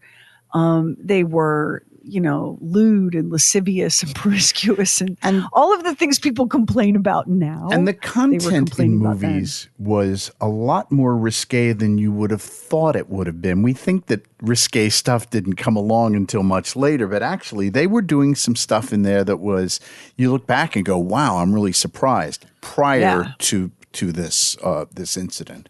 They were, lewd and lascivious and promiscuous and all of the things people complain about now. And the content in movies was a lot more risque than you would have thought it would have been. We think that risque stuff didn't come along until much later, but actually they were doing some stuff in there that was, you look back and go, wow, I'm really surprised prior to this incident.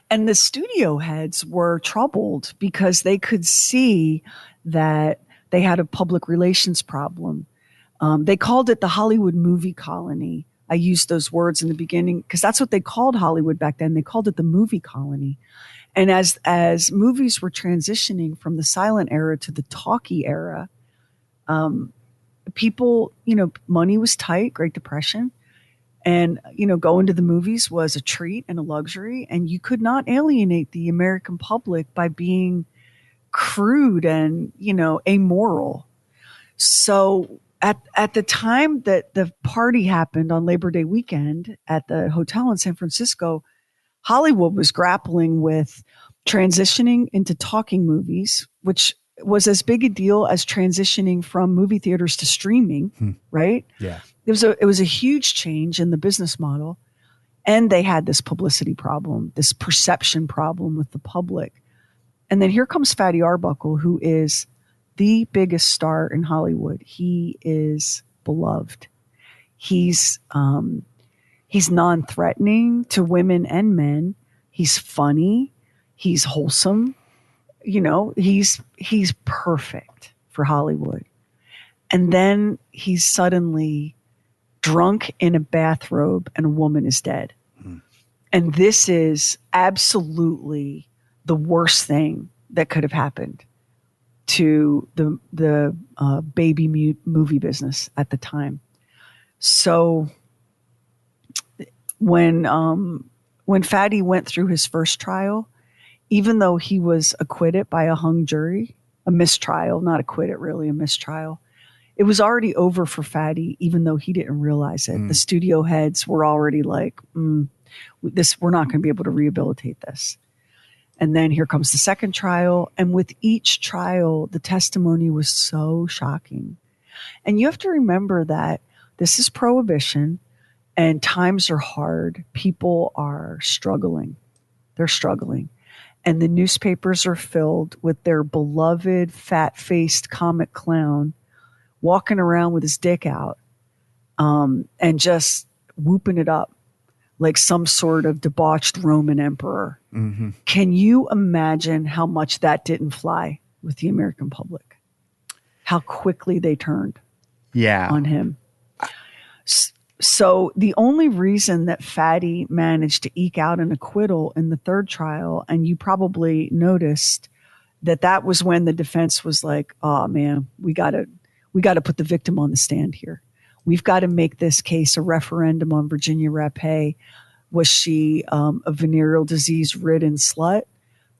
And the studio heads were troubled because they could see that they had a public relations problem. They called it the Hollywood movie colony. I used those words in the beginning because that's what they called Hollywood back then. They called it the movie colony. And as movies were transitioning from the silent era to the talkie era, people, money was tight, Great Depression. And, going to the movies was a treat and a luxury. And you could not alienate the American public by being crude and, amoral. So at the time that the party happened on Labor Day weekend at the hotel in San Francisco, Hollywood was grappling with transitioning into talking movies, which was as big a deal as transitioning from movie theaters to streaming, right? Yeah. It was a huge change in the business model. And they had this publicity problem, this perception problem with the public. And then here comes Fatty Arbuckle, who is the biggest star in Hollywood. He is beloved. He's non-threatening to women and men. He's funny. He's wholesome. You know, he's perfect for Hollywood. And then he's suddenly drunk in a bathrobe and a woman is dead. And this is absolutely the worst thing that could have happened to the baby movie business at the time. So when Fatty went through his first trial, even though he was acquitted by a hung jury, a mistrial, not acquitted really, a mistrial, it was already over for Fatty, even though he didn't realize it. The studio heads were already like, we're not going to be able to rehabilitate this. And then here comes the second trial. And with each trial, the testimony was so shocking. And you have to remember that this is prohibition and times are hard. People are struggling. They're struggling. And the newspapers are filled with their beloved fat-faced comic clown walking around with his dick out and just whooping it up like some sort of debauched Roman emperor. Mm-hmm. Can you imagine how much that didn't fly with the American public? How quickly they turned on him. So the only reason that Fatty managed to eke out an acquittal in the third trial, and you probably noticed that was when the defense was like, oh man, we got to put the victim on the stand here. We've got to make this case a referendum on Virginia Rappe. Was she a venereal disease-ridden slut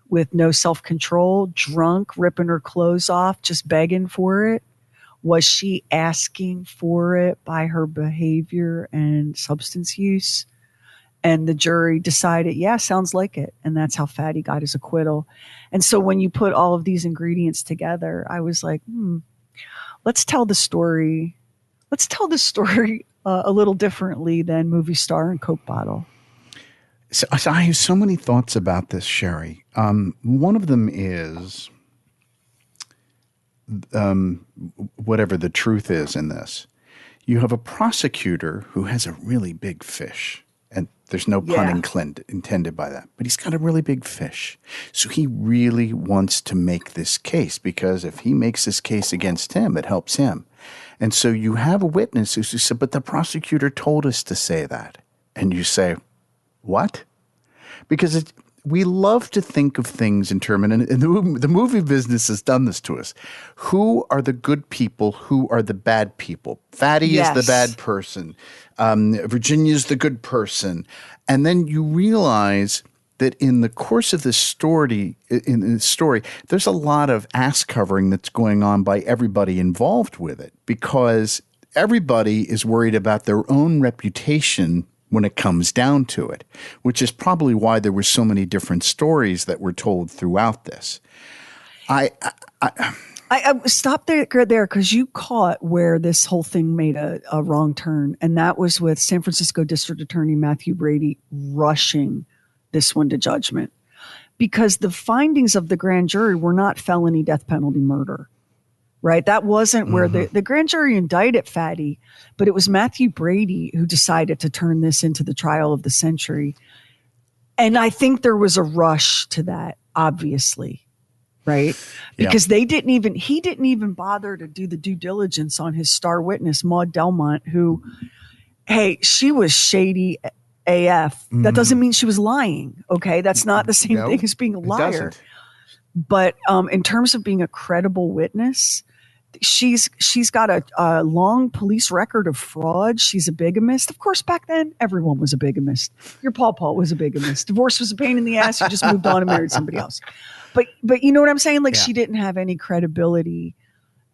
with no self-control, drunk, ripping her clothes off, just begging for it? Was she asking for it by her behavior and substance use? And the jury decided, yeah, sounds like it. And that's how Fatty got his acquittal. And so when you put all of these ingredients together, I was like, let's tell the story. Let's tell the story a little differently than movie star and Coke bottle. So I have so many thoughts about this, Sherry. One of them is whatever the truth is in this. You have a prosecutor who has a really big fish, and there's no pun intended by that, but he's got a really big fish. So he really wants to make this case because if he makes this case against him, it helps him. And so you have a witness who said, but the prosecutor told us to say that. And you say, what? Because we love to think of things in terms, and the movie business has done this to us. Who are the good people? Who are the bad people? Fatty is the bad person. Virginia's the good person. And then you realize that in the course of this story, there's a lot of ass covering that's going on by everybody involved with it because everybody is worried about their own reputation when it comes down to it, which is probably why there were so many different stories that were told throughout this. I stopped there because you caught where this whole thing made a wrong turn, and that was with San Francisco District Attorney Matthew Brady rushing this one to judgment because the findings of the grand jury were not felony death penalty murder. Right. That wasn't where the grand jury indicted Fatty, but it was Matthew Brady who decided to turn this into the trial of the century. And I think there was a rush to that, obviously. Right. Because he didn't even bother to do the due diligence on his star witness, Maud Delmont, who, hey, she was shady AF. That doesn't mean she was lying. OK, that's not the same thing as being a liar. But in terms of being a credible witness, she's got a long police record of fraud. She's a bigamist. Of course, back then, everyone was a bigamist. Your pawpaw was a bigamist. Divorce was a pain in the ass. You just moved on and married somebody else. But you know what I'm saying? Like she didn't have any credibility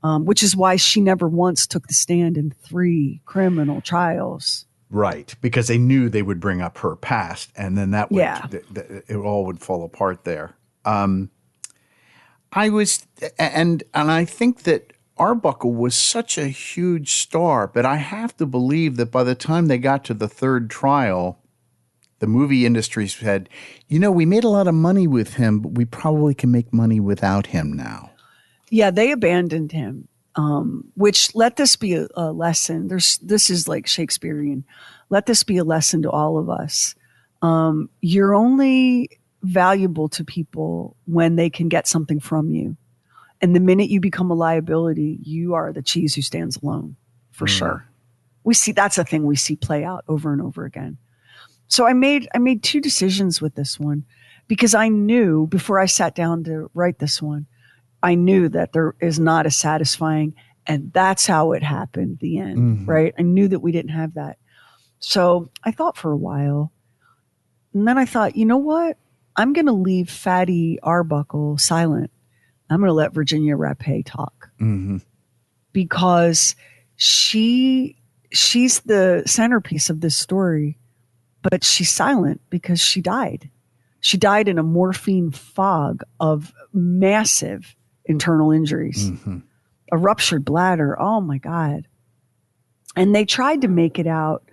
which is why she never once took the stand in 3 criminal trials. Right, because they knew they would bring up her past, and then that would it all would fall apart there. I think that Arbuckle was such a huge star, but I have to believe that by the time they got to the 3rd trial, the movie industry said, we made a lot of money with him, but we probably can make money without him now. Yeah, they abandoned him, which let this be a lesson. This is like Shakespearean. Let this be a lesson to all of us. You're only valuable to people when they can get something from you. And the minute you become a liability, you are the cheese who stands alone, for sure. That's a thing we see play out over and over again. So I made 2 decisions with this one because I knew before I sat down to write this one, I knew that there is not a satisfying, and that's how it happened, the end, right? I knew that we didn't have that. So I thought for a while, and then I thought, you know what? I'm going to leave Fatty Arbuckle silent. I'm going to let Virginia Rappe talk because she's the centerpiece of this story, but she's silent because she died. She died in a morphine fog of massive internal injuries, a ruptured bladder. Oh my God. And they tried to make it out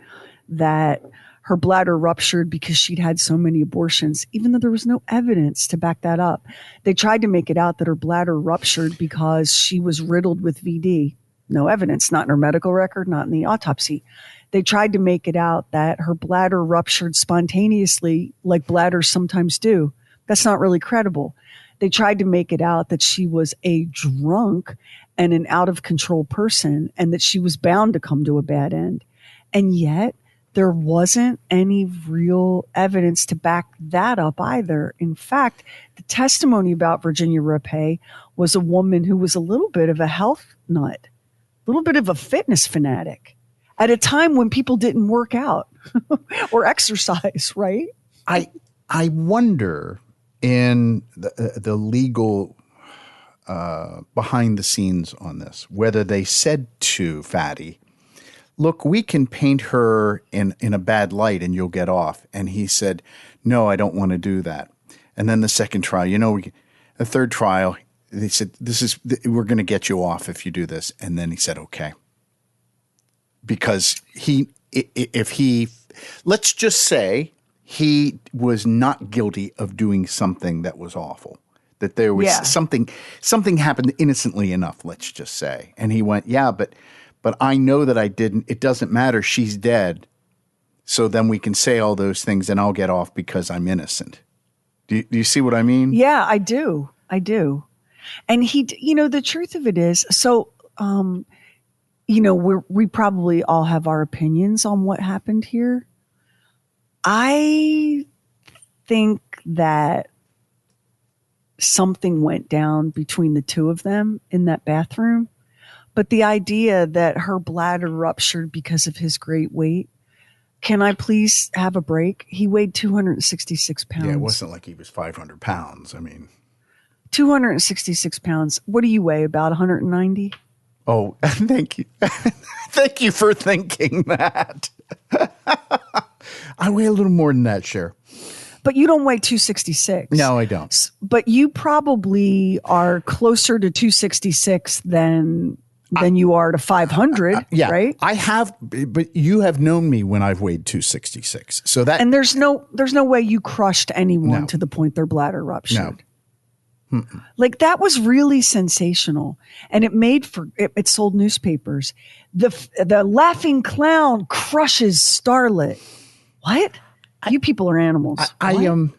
that her bladder ruptured because she'd had so many abortions, even though there was no evidence to back that up. They tried to make it out that her bladder ruptured because she was riddled with VD. No evidence, not in her medical record, not in the autopsy. They tried to make it out that her bladder ruptured spontaneously, like bladders sometimes do. That's not really credible. They tried to make it out that she was a drunk and an out of control person and that she was bound to come to a bad end. And yet there wasn't any real evidence to back that up either. In fact, the testimony about Virginia Rappe was a woman who was a little bit of a health nut, a little bit of a fitness fanatic at a time when people didn't work out or exercise, right? I wonder in the legal behind the scenes on this, whether they said to Fatty, look, we can paint her in a bad light and you'll get off. And he said, no, I don't want to do that. And then the second trial, the 3rd trial, they said, we're going to get you off if you do this. And then he said, okay. Because let's just say he was not guilty of doing something that was awful, that there was something happened innocently enough, let's just say. And he went, yeah, but I know that I didn't. It doesn't matter. She's dead. So then we can say all those things and I'll get off because I'm innocent. Do you see what I mean? Yeah, I do. And the truth of it is, so, we probably all have our opinions on what happened here. I think that something went down between the two of them in that bathroom. But the idea that her bladder ruptured because of his great weight, can I please have a break? He weighed 266 pounds. Yeah, it wasn't like he was 500 pounds. 266 pounds. What do you weigh, about 190? Oh, thank you. Thank you for thinking that. I weigh a little more than that, Cher. But you don't weigh 266. No, I don't. But you probably are closer to 266 than you are to 500, yeah, right? I have, but you have known me when I've weighed 266. So that, and there's no way you crushed anyone to the point their bladder ruptured. No. Like that was really sensational, and it sold newspapers. The laughing clown crushes starlet. What? You people are animals. I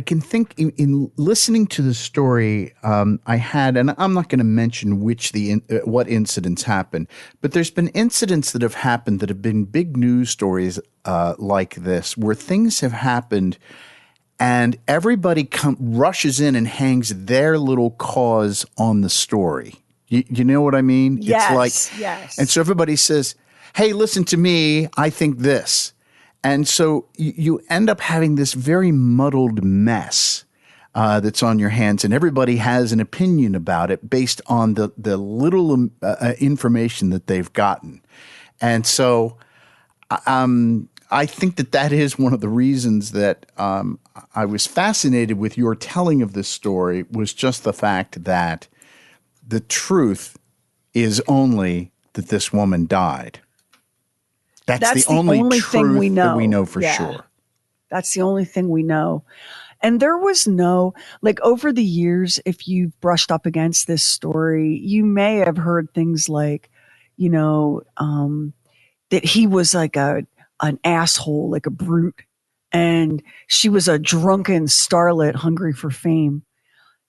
can think in listening to the story I had, and I'm not going to mention what incidents happened, but there's been incidents that have happened that have been big news stories like this, where things have happened and everybody rushes in and hangs their little cause on the story. You know what I mean? Yes, yes. And so everybody says, hey, listen to me, I think this. And so you end up having this very muddled mess. that's on your hands, and everybody has an opinion about it based on the little information that they've gotten. And so I think that is one of the reasons that I was fascinated with your telling of this story, was just the fact that the truth is only that this woman died. That's the only truth thing we know. that we know for sure. That's the only thing we know. And there was no, like, over the years, if you've brushed up against this story, you may have heard things like, you know, that he was like an asshole, like a brute, and she was a drunken starlet hungry for fame.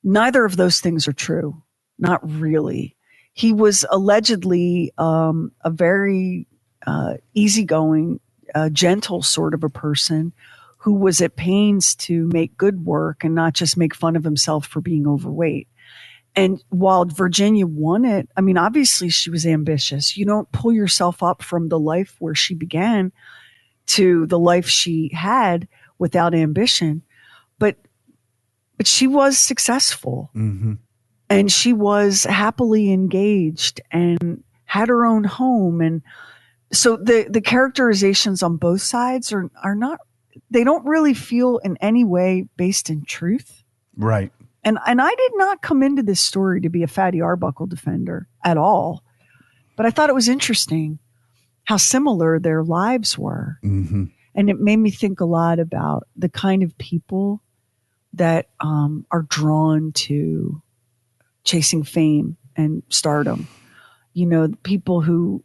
Neither of those things are true. Not really. He was allegedly a very easygoing, gentle sort of a person who was at pains to make good work and not just make fun of himself for being overweight. And while Virginia won it, I mean, obviously she was ambitious. You don't pull yourself up from the life where she began to the life she had without ambition. But she was successful. Mm-hmm. And she was happily engaged and had her own home. And so the characterizations on both sides are not, they don't really feel in any way based in truth. Right. And I did not come into this story to be a Fatty Arbuckle defender at all. But I thought it was interesting how similar their lives were. Mm-hmm. And it made me think a lot about the kind of people that are drawn to chasing fame and stardom. You know, people who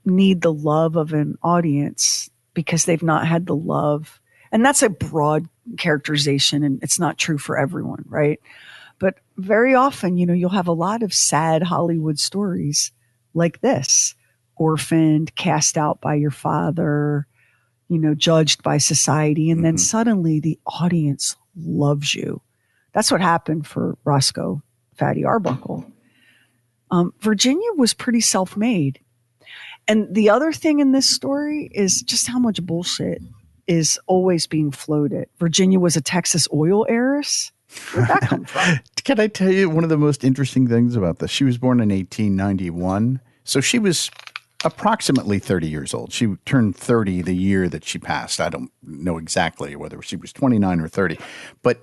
need the love of an audience because they've not had the love. And that's a broad characterization, and it's not true for everyone, right? But very often, you know, you'll have a lot of sad Hollywood stories like this. Orphaned, cast out by your father, you know, judged by society. And then suddenly the audience loves you. That's what happened for Roscoe, Fatty Arbuckle. Virginia was pretty self-made. And the other thing in this story is just how much bullshit is always being floated. Virginia was a Texas oil heiress. Where'd that come from? Can I tell you one of the most interesting things about this? She was born in 1891. So she was approximately 30 years old. She turned 30 the year that she passed. I don't know exactly whether she was 29 or 30. But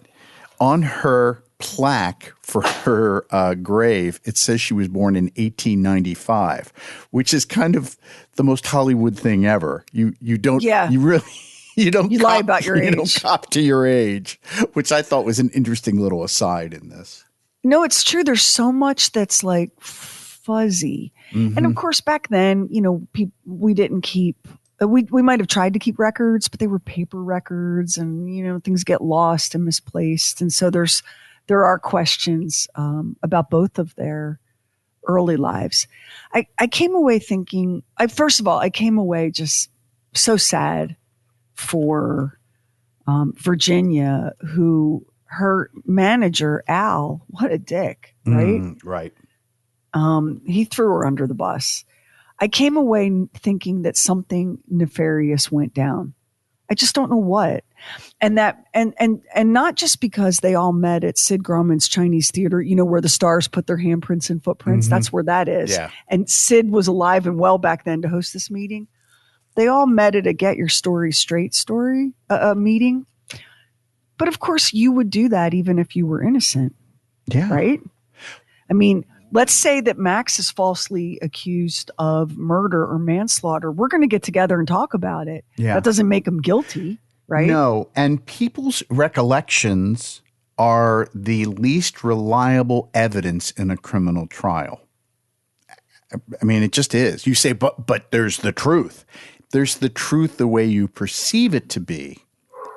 on her plaque for her grave, it says she was born in 1895, which is kind of the most Hollywood thing ever. You don't lie about your age. You don't cop to your age, which I thought was an interesting little aside in this. No, it's true. There's so much that's like fuzzy. Mm-hmm. And of course, back then, you know, we didn't keep, we might have tried to keep records, but they were paper records, and, you know, things get lost and misplaced. And so there are questions about both of their early lives. I came away thinking, first of all, I came away just so sad for Virginia, who her manager, Al, what a dick, right? Right. He threw her under the bus. I came away thinking that something nefarious went down. I just don't know what. And that, and not just because they all met at Sid Grauman's Chinese Theater, you know, where the stars put their handprints and footprints. Mm-hmm. That's where that is. Yeah. And Sid was alive and well back then to host this meeting. They all met at a Get Your Story Straight meeting. But of course, you would do that even if you were innocent. Yeah. Right? I mean, let's say that Max is falsely accused of murder or manslaughter. We're going to get together and talk about it. Yeah. That doesn't make him guilty, right? No. And people's recollections are the least reliable evidence in a criminal trial. I mean, it just is. You say, but there's the truth. There's the truth the way you perceive it to be.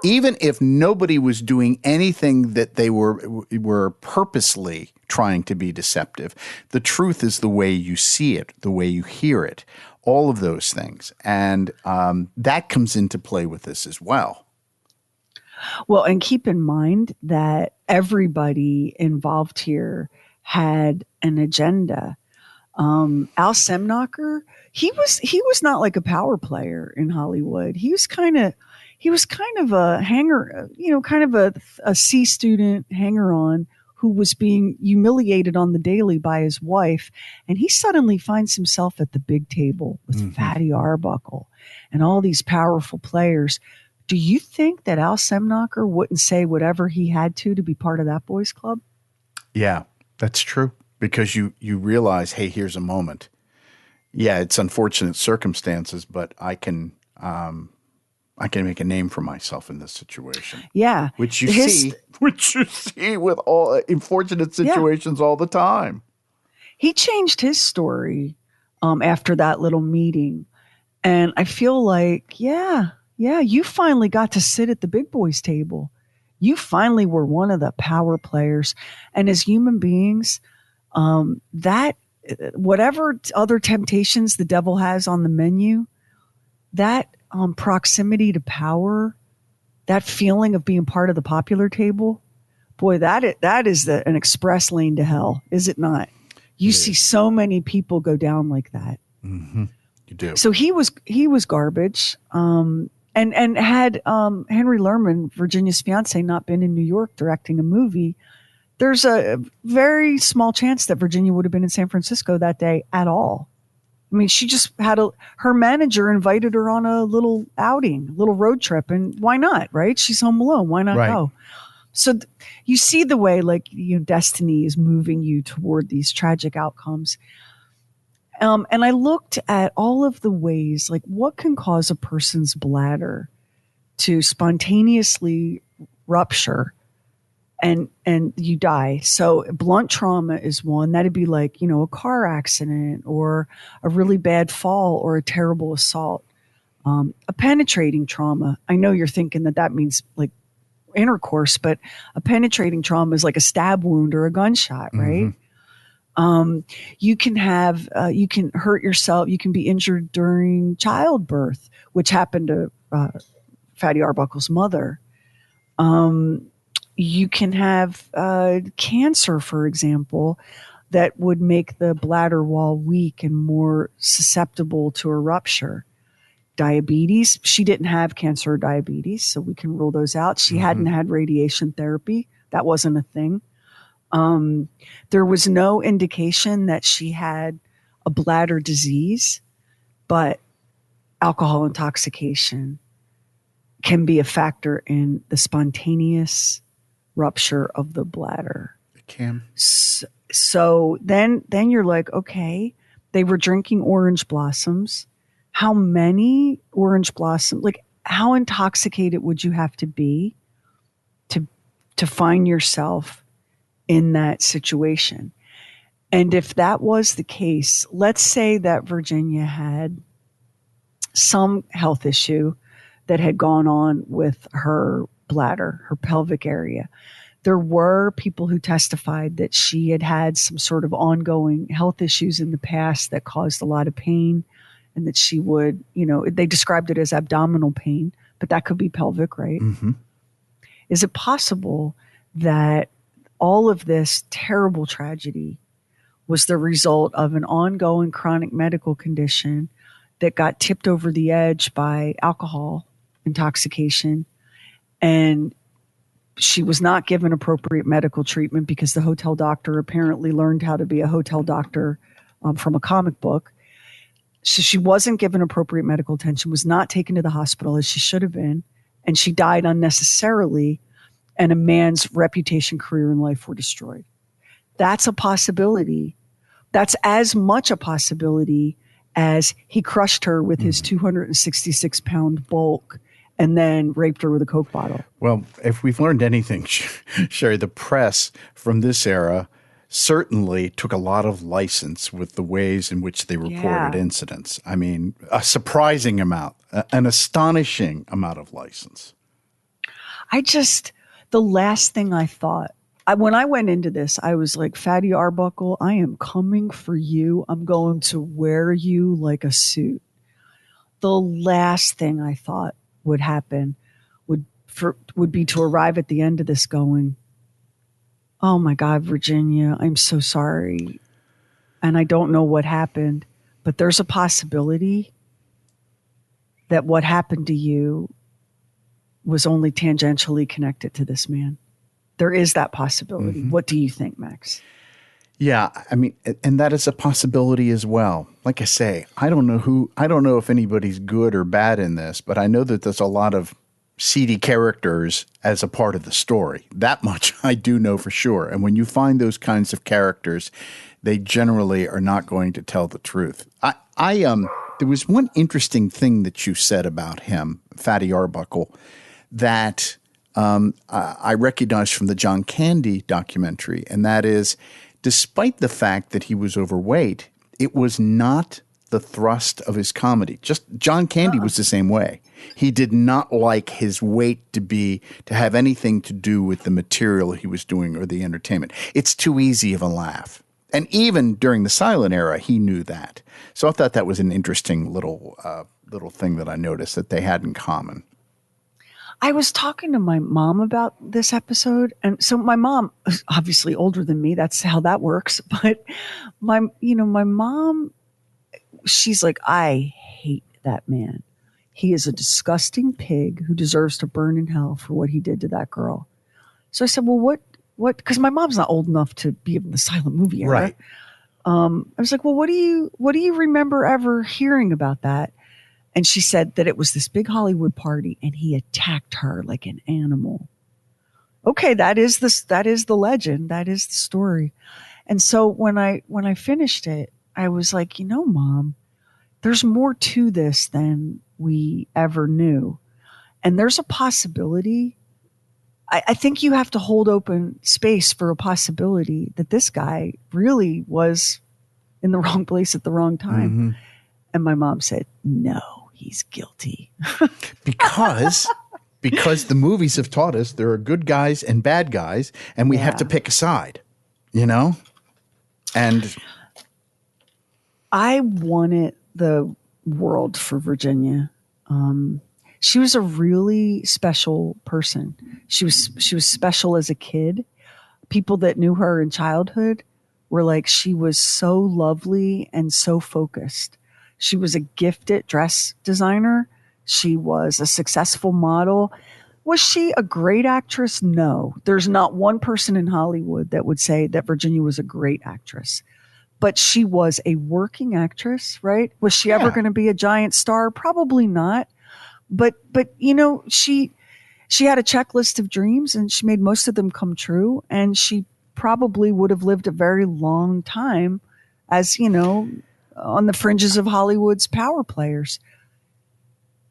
Even if nobody was doing anything that they were purposely trying to be deceptive, the truth is the way you see it, the way you hear it, all of those things. And that comes into play with this as well. Well, and keep in mind that everybody involved here had an agenda. Al Semnacher, he was not like a power player in Hollywood. He was kind of, he was kind of a hanger, kind of a C student hanger on who was being humiliated on the daily by his wife. And he suddenly finds himself at the big table with Fatty Arbuckle and all these powerful players. Do you think that Al Semnocker wouldn't say whatever he had to be part of that boys club? Yeah, that's true. Because you realize, hey, here's a moment. Yeah, it's unfortunate circumstances, but I can make a name for myself in this situation. Yeah. Which you see with all unfortunate situations all the time. He changed his story after that little meeting. And I feel like, you finally got to sit at the big boys table. You finally were one of the power players. And as human beings, that whatever other temptations the devil has on the menu, that proximity to power, that feeling of being part of the popular table, boy, that is an express lane to hell, is it not? You see so many people go down like that. Mm-hmm. You do. So he was garbage. And had Henry Lerman, Virginia's fiance, not been in New York directing a movie, there's a very small chance that Virginia would have been in San Francisco that day at all. I mean, she just had her manager invited her on a little outing, little road trip, and why not, right? She's home alone. Why not go? So you see the way, destiny is moving you toward these tragic outcomes. And I looked at all of the ways, what can cause a person's bladder to spontaneously rupture and you die. So blunt trauma is one. That'd be a car accident or a really bad fall or a terrible assault. A penetrating trauma. I know you're thinking that means intercourse, but a penetrating trauma is like a stab wound or a gunshot, right? You can have, you can hurt yourself. You can be injured during childbirth, which happened to Fatty Arbuckle's mother. You can have cancer, for example, that would make the bladder wall weak and more susceptible to a rupture. Diabetes. She didn't have cancer or diabetes, so we can rule those out. She hadn't had radiation therapy. That wasn't a thing. There was no indication that she had a bladder disease, but alcohol intoxication can be a factor in the spontaneous rupture of the bladder. It can. So then you're like, okay, they were drinking orange blossoms. How many orange blossoms? How intoxicated would you have to be to find yourself in that situation? And if that was the case, let's say that Virginia had some health issue that had gone on with her bladder, her pelvic area. There were people who testified that she had had some sort of ongoing health issues in the past that caused a lot of pain, and that she would, they described it as abdominal pain, but that could be pelvic, right? Mm-hmm. Is it possible that all of this terrible tragedy was the result of an ongoing chronic medical condition that got tipped over the edge by alcohol intoxication, and she was not given appropriate medical treatment because the hotel doctor apparently learned how to be a hotel doctor from a comic book. So she wasn't given appropriate medical attention, was not taken to the hospital as she should have been, and she died unnecessarily, and a man's reputation, career, and life were destroyed. That's a possibility. That's as much a possibility as he crushed her with his 266-pound bulk and then raped her with a Coke bottle. Well, if we've learned anything, Sherry, the press from this era certainly took a lot of license with the ways in which they reported incidents. I mean, a surprising amount, an astonishing amount of license. The last thing I thought, when I went into this, I was like, Fatty Arbuckle, I am coming for you. I'm going to wear you like a suit. The last thing I thought would happen would be to arrive at the end of this going, oh my God, Virginia, I'm so sorry. And I don't know what happened, but there's a possibility that what happened to you was only tangentially connected to this man. There is that possibility. Mm-hmm. What do you think, Max? Yeah, I mean, and that is a possibility as well. Like I say, I don't know if anybody's good or bad in this, but I know that there's a lot of seedy characters as a part of the story. That much I do know for sure. And when you find those kinds of characters, they generally are not going to tell the truth. There was one interesting thing that you said about him, Fatty Arbuckle, that I recognized from the John Candy documentary, and that is, despite the fact that he was overweight, it was not the thrust of his comedy. Just John Candy was the same way. He did not like his weight to have anything to do with the material he was doing or the entertainment. It's too easy of a laugh. And even during the silent era, he knew that. So I thought that was an interesting little thing that I noticed that they had in common. I was talking to my mom about this episode. And so my mom is obviously older than me. That's how that works. But my mom, she's like, I hate that man. He is a disgusting pig who deserves to burn in hell for what he did to that girl. So I said, well, what, because my mom's not old enough to be in the silent movie era. Right. I was like, well, what do you remember ever hearing about that? And she said that it was this big Hollywood party and he attacked her like an animal. Okay, that is the legend. That is the story. And so when I finished it, I was like, Mom, there's more to this than we ever knew. And there's a possibility. I think you have to hold open space for a possibility that this guy really was in the wrong place at the wrong time. Mm-hmm. And my mom said, no. He's guilty. because the movies have taught us there are good guys and bad guys, and we have to pick a side, And I wanted the world for Virginia. She was a really special person. She was special as a kid. People that knew her in childhood were like, she was so lovely and so focused. She was a gifted dress designer. She was a successful model. Was she a great actress? No. There's not one person in Hollywood that would say that Virginia was a great actress. But she was a working actress, right? Was she ever going to be a giant star? Probably not. But she had a checklist of dreams and she made most of them come true. And she probably would have lived a very long time as, on the fringes of Hollywood's power players.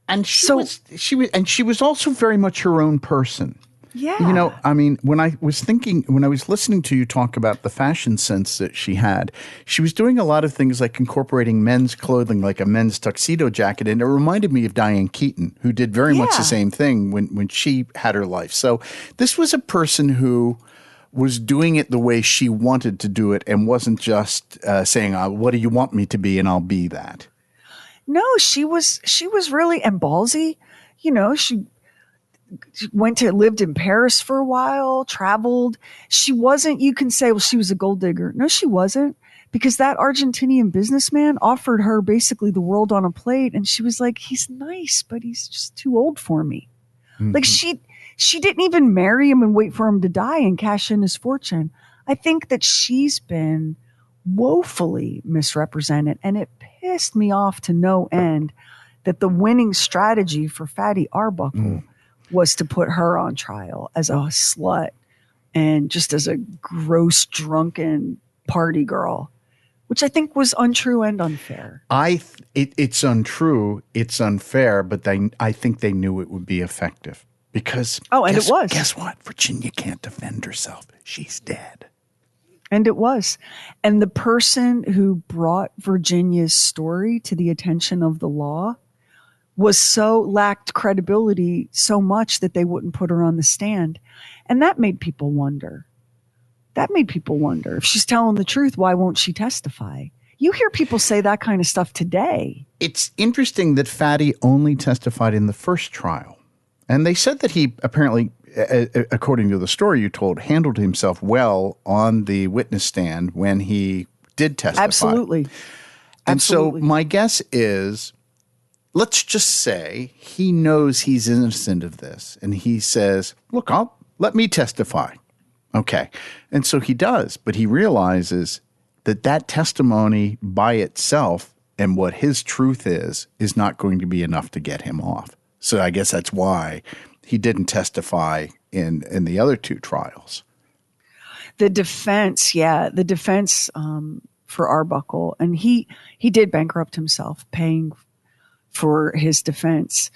And she was also very much her own person. Yeah. When I was listening to you talk about the fashion sense that she had, she was doing a lot of things like incorporating men's clothing, like a men's tuxedo jacket. And it reminded me of Diane Keaton, who did very much the same thing when she had her life. So this was a person who was doing it the way she wanted to do it and wasn't just saying, what do you want me to be? And I'll be that. No, she was really and ballsy. She lived in Paris for a while, traveled. She wasn't, you can say, well, she was a gold digger. No, she wasn't, because that Argentinian businessman offered her basically the world on a plate. And she was like, he's nice, but he's just too old for me. Mm-hmm. Like she didn't even marry him and wait for him to die and cash in his fortune. I think that she's been woefully misrepresented, and it pissed me off to no end that the winning strategy for Fatty Arbuckle was to put her on trial as a slut and just as a gross, drunken party girl, which I think was untrue and unfair. It's untrue, it's unfair, but I think they knew it would be effective. Because it was. Guess what? Virginia can't defend herself. She's dead. And it was. And the person who brought Virginia's story to the attention of the law lacked credibility so much that they wouldn't put her on the stand. And that made people wonder. If she's telling the truth, why won't she testify? You hear people say that kind of stuff today. It's interesting that Fatty only testified in the first trial. And they said that he apparently, according to the story you told, handled himself well on the witness stand when he did testify. Absolutely. And so my guess is, let's just say he knows he's innocent of this, and he says, look, let me testify. Okay. And so he does, but he realizes that testimony by itself and what his truth is not going to be enough to get him off. So I guess that's why he didn't testify in the other two trials. The defense for Arbuckle, and he did bankrupt himself paying for his defense.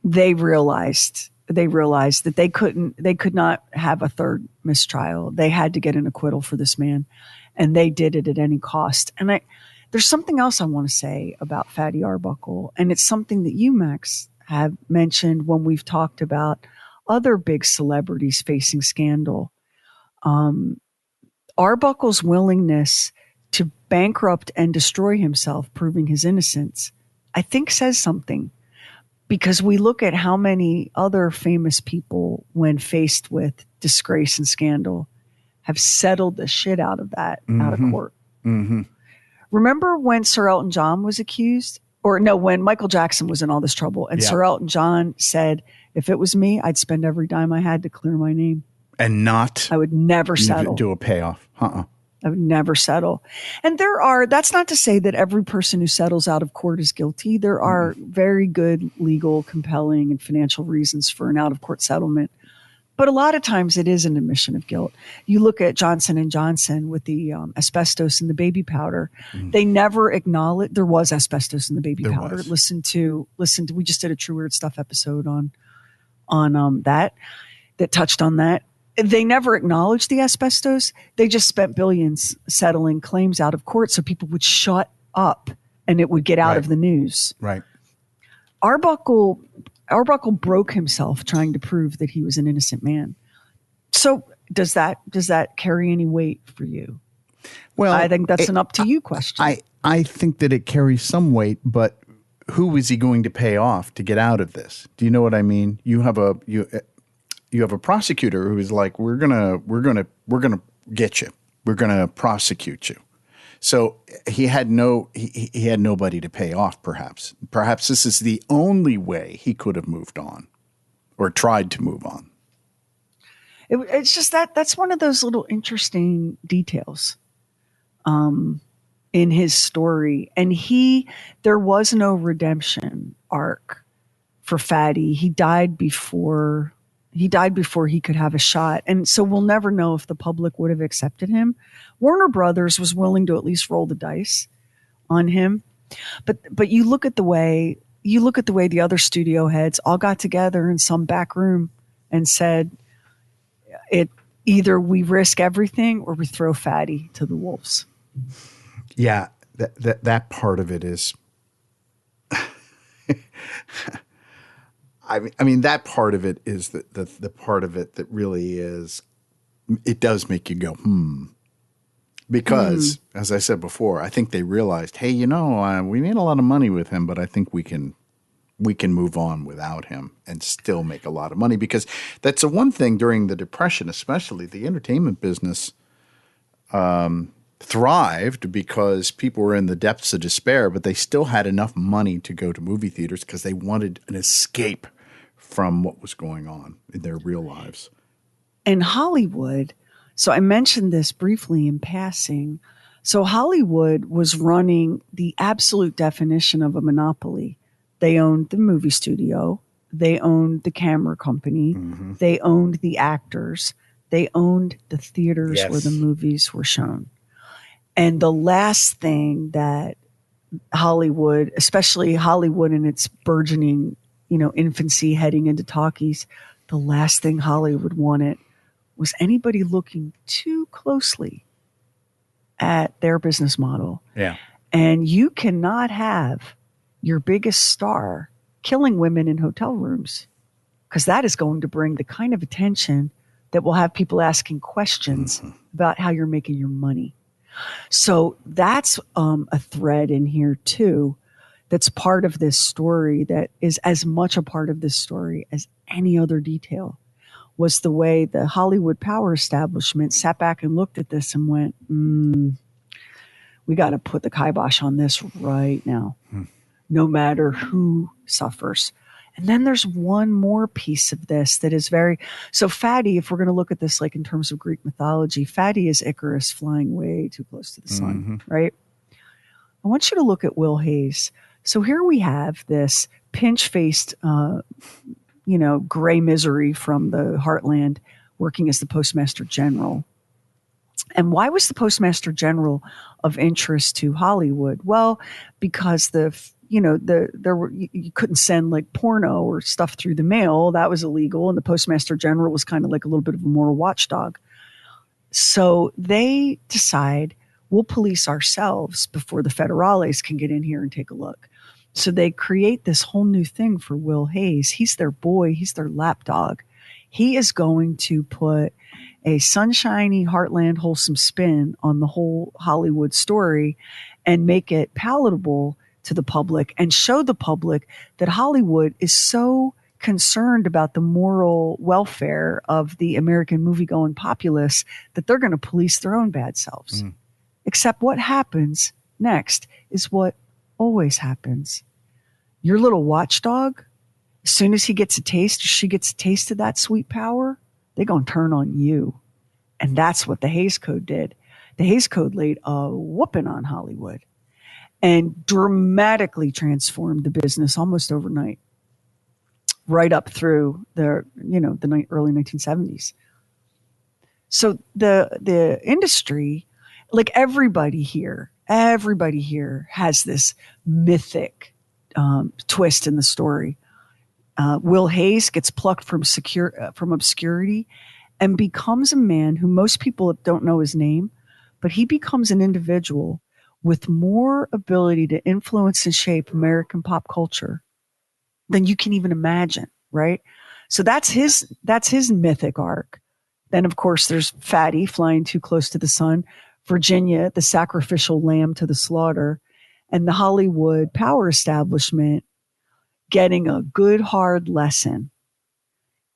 They realized that they could not have a third mistrial. They had to get an acquittal for this man, and they did it at any cost. And there's something else I want to say about Fatty Arbuckle, and it's something that you, Max, have mentioned when we've talked about other big celebrities facing scandal. Arbuckle's willingness to bankrupt and destroy himself, proving his innocence, I think says something. Because we look at how many other famous people, when faced with disgrace and scandal, have settled the shit out of that out of court. Mm-hmm. Remember when Sir Elton John was accused? Or no, when Michael Jackson was in all this trouble, and Sir Elton John said, if it was me, I'd spend every dime I had to clear my name. And I would never settle. Do a payoff. I would never settle. And that's not to say that every person who settles out of court is guilty. There are very good legal, compelling, and financial reasons for an out-of-court settlement. But a lot of times it is an admission of guilt. You look at Johnson & Johnson with the asbestos in the baby powder. They never acknowledged there was asbestos in the baby powder. Listen to, we just did a True Weird Stuff episode on that touched on that. They never acknowledged the asbestos. They just spent billions settling claims out of court so people would shut up and it would get out of the news. Right. Arbuckle broke himself trying to prove that he was an innocent man. So does that carry any weight for you? Well, I think that's an up to you question. I think that it carries some weight, but who is he going to pay off to get out of this? Do you know what I mean? You have a prosecutor who is like, we're gonna get you. We're gonna prosecute you. So he had nobody to pay off. Perhaps this is the only way he could have moved on, or tried to move on. It's just that's one of those little interesting details, in his story. And there was no redemption arc for Fatty. He died before he could have a shot. And so we'll never know if the public would have accepted him. Warner Brothers was willing to at least roll the dice on him. But you look at the way the other studio heads all got together in some back room and said, either we risk everything or we throw Fatty to the wolves. Yeah, that part of it is I mean, that part of it is the part of it that really is, it does make you go, Because, as I said before, I think they realized, hey, we made a lot of money with him, but I think we can move on without him and still make a lot of money. Because that's the one thing during the Depression, especially the entertainment business thrived because people were in the depths of despair, but they still had enough money to go to movie theaters because they wanted an escape from what was going on in their real lives. And Hollywood, so I mentioned this briefly in passing. So Hollywood was running the absolute definition of a monopoly. They owned the movie studio. They owned the camera company. Mm-hmm. They owned the actors. They owned the theaters where the movies were shown. And the last thing that Hollywood, especially Hollywood in its burgeoning, infancy heading into talkies, the last thing Hollywood wanted was anybody looking too closely at their business model. Yeah. And you cannot have your biggest star killing women in hotel rooms, because that is going to bring the kind of attention that will have people asking questions about how you're making your money. So that's a thread in here too, that's part of this story, that is as much a part of this story as any other detail, was the way the Hollywood power establishment sat back and looked at this and went, we got to put the kibosh on this right now. no matter who suffers. And then there's one more piece of this that is so Fatty, if we're going to look at this like in terms of Greek mythology, Fatty is Icarus flying way too close to the sun, right? I want you to look at Will Hayes. So here we have this pinch-faced, gray misery from the heartland working as the Postmaster General. And why was the Postmaster General of interest to Hollywood? Well, because you couldn't send like porno or stuff through the mail. That was illegal. And the Postmaster General was kind of like a little bit of a moral watchdog. So they decide we'll police ourselves before the federales can get in here and take a look. So they create this whole new thing for Will Hayes. He's their boy. He's their lapdog. He is going to put a sunshiny, heartland, wholesome spin on the whole Hollywood story and make it palatable to the public and show the public that Hollywood is so concerned about the moral welfare of the American movie-going populace that they're going to police their own bad selves. Except what happens next is what always happens. Your little watchdog, as soon as he gets a taste or she gets a taste of that sweet power, they're going to turn on you. And that's what the Hays Code did. The Hays Code laid a whooping on Hollywood and dramatically transformed the business almost overnight, right up through the early 1970s. So the industry, like everybody here has this mythic twist in the story. Will Hayes gets plucked from obscurity and becomes a man who most people don't know his name, but he becomes an individual with more ability to influence and shape American pop culture than you can even imagine, right? So that's his mythic arc. Then, of course, there's Fatty flying too close to the sun, Virginia, the sacrificial lamb to the slaughter, and the Hollywood power establishment getting a good hard lesson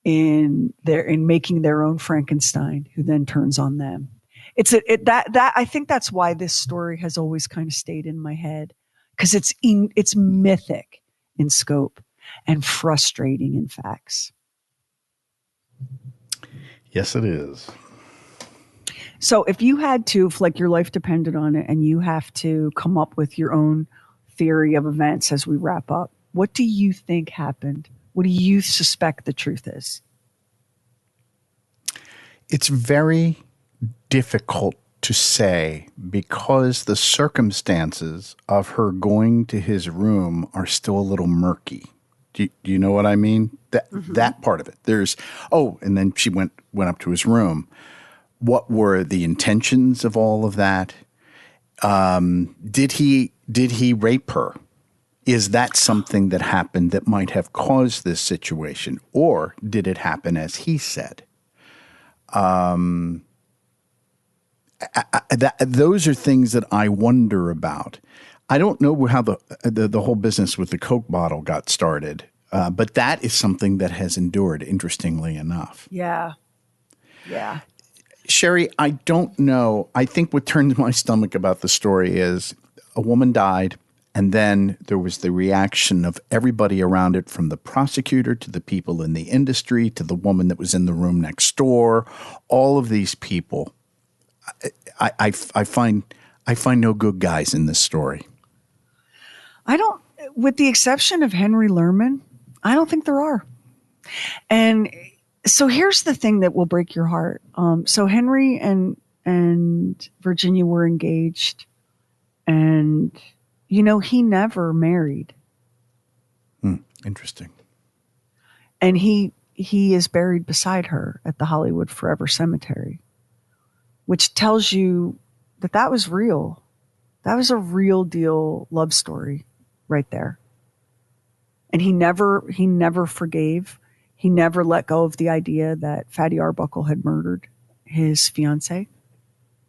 in making their own Frankenstein, who then turns on them. I think that's why this story has always kind of stayed in my head, because it's mythic in scope and frustrating in facts. Yes, it is. So if you had to, if like your life depended on it, and you have to come up with your own theory of events as we wrap up, what do you think happened? What do you suspect the truth is? It's very difficult to say because the circumstances of her going to his room are still a little murky. Do you know what I mean? That part of it. And then she went up to his room. What were the intentions of all of that? Did he rape her? Is that something that happened that might have caused this situation? Or did it happen as he said? Those are things that I wonder about. I don't know how the whole business with the Coke bottle got started, but that is something that has endured, interestingly enough. Yeah. Sherry, I don't know. I think what turned my stomach about the story is a woman died, and then there was the reaction of everybody around it, from the prosecutor to the people in the industry to the woman that was in the room next door. All of these people, I find no good guys in this story. With the exception of Henry Lerman, I don't think there are. And so here's the thing that will break your heart. So Henry and Virginia were engaged, and he never married. Interesting. And he is buried beside her at the Hollywood Forever Cemetery, which tells you that was real. That was a real deal love story right there. And he never forgave. He never let go of the idea that Fatty Arbuckle had murdered his fiancée.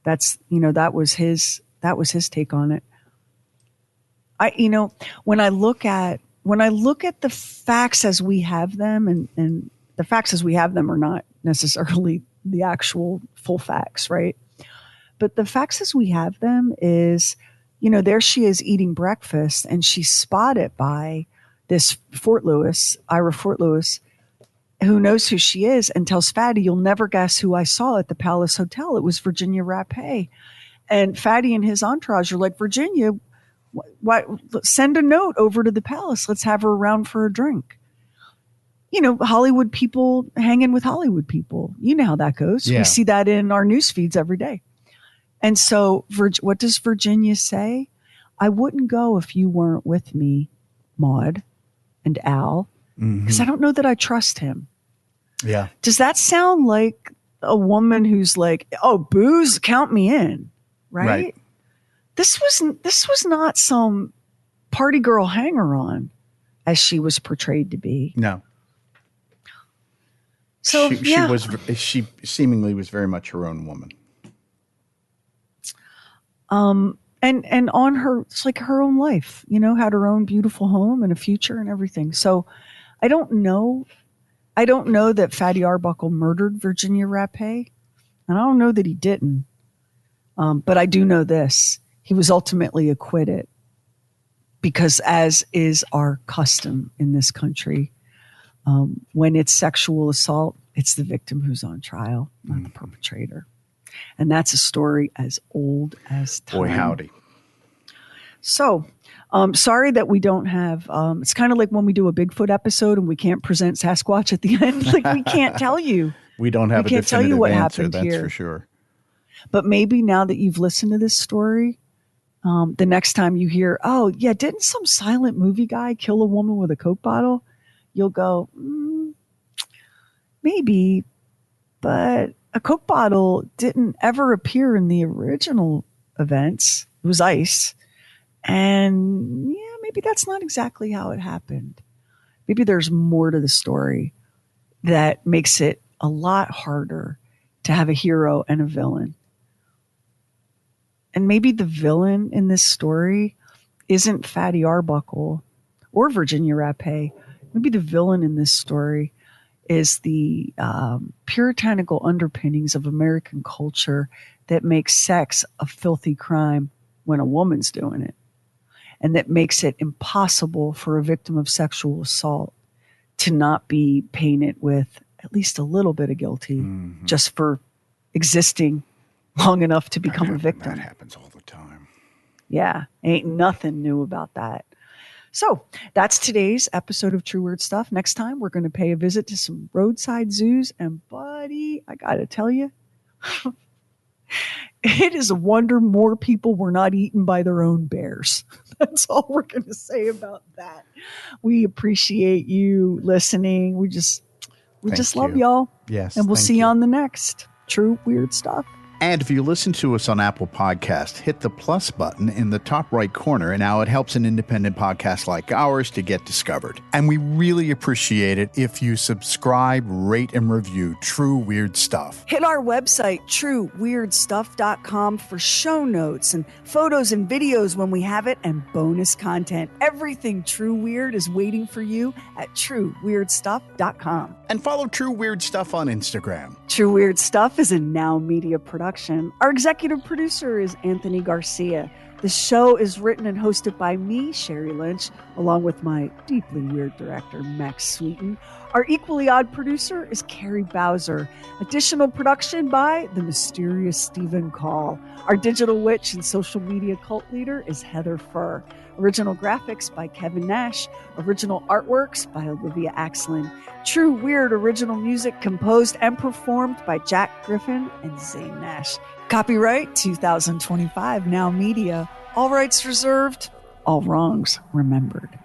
That was his take on it. When I look at the facts as we have them, and the facts as we have them are not necessarily the actual full facts, right? But the facts as we have them is there she is eating breakfast, and she's spotted by this Ira Fort Lewis, who knows who she is, and tells Fatty, "You'll never guess who I saw at the Palace Hotel. It was Virginia Rappe." And Fatty and his entourage are like, "Virginia, send a note over to the palace. Let's have her around for a drink." Hollywood people hanging with Hollywood people. You know how that goes. Yeah. We see that in our news feeds every day. And so what does Virginia say? "I wouldn't go if you weren't with me, Maude and Al, because I don't know that I trust him." Yeah. Does that sound like a woman who's like, "Oh, booze, count me in," right? This was not some party girl hanger-on as she was portrayed to be. No. So she seemingly was very much her own woman. And on her, it's like her own life, had her own beautiful home and a future and everything. So I don't know that Fatty Arbuckle murdered Virginia Rappe, and I don't know that he didn't. But I do know this: he was ultimately acquitted, because, as is our custom in this country, when it's sexual assault, it's the victim who's on trial, not the perpetrator. And that's a story as old as time. Boy, howdy. So, sorry that we don't have, it's kind of like when we do a Bigfoot episode and we can't present Sasquatch at the end. Like, we can't tell you. We don't have a definitive tell you what answer, happened that's here. for sure. But maybe now that you've listened to this story, the next time you hear, "Oh, yeah, didn't some silent movie guy kill a woman with a Coke bottle?" You'll go, maybe, but a Coke bottle didn't ever appear in the original events. It was ice. And yeah, maybe that's not exactly how it happened. Maybe there's more to the story that makes it a lot harder to have a hero and a villain. And maybe the villain in this story isn't Fatty Arbuckle or Virginia Rappe. Maybe the villain in this story is the puritanical underpinnings of American culture that makes sex a filthy crime when a woman's doing it, and that makes it impossible for a victim of sexual assault to not be painted with at least a little bit of guilty just for existing long enough to become a victim. That happens all the time. Yeah, ain't nothing new about that. So that's today's episode of True Weird Stuff. Next time, we're going to pay a visit to some roadside zoos. And buddy, I got to tell you, it is a wonder more people were not eaten by their own bears. That's all we're going to say about that. We appreciate you listening. We just love y'all. Yes. And we'll see you on the next True Weird Stuff. And if you listen to us on Apple Podcast, hit the plus button in the top right corner, and now it helps an independent podcast like ours to get discovered. And we really appreciate it if you subscribe, rate, and review True Weird Stuff. Hit our website, trueweirdstuff.com, for show notes and photos and videos when we have it, and bonus content. Everything True Weird is waiting for you at trueweirdstuff.com. And follow True Weird Stuff on Instagram. True Weird Stuff is a Now Media production. Our executive producer is Anthony Garcia. The show is written and hosted by me, Sherry Lynch, along with my deeply weird director, Max Sweeten. Our equally odd producer is Carrie Bowser. Additional production by the mysterious Stephen Call. Our digital witch and social media cult leader is Heather Furr. Original graphics by Kevin Nash. Original artworks by Olivia Axlin. True Weird original music composed and performed by Jack Griffin and Zane Nash. Copyright 2025 Now Media. All rights reserved. All wrongs remembered.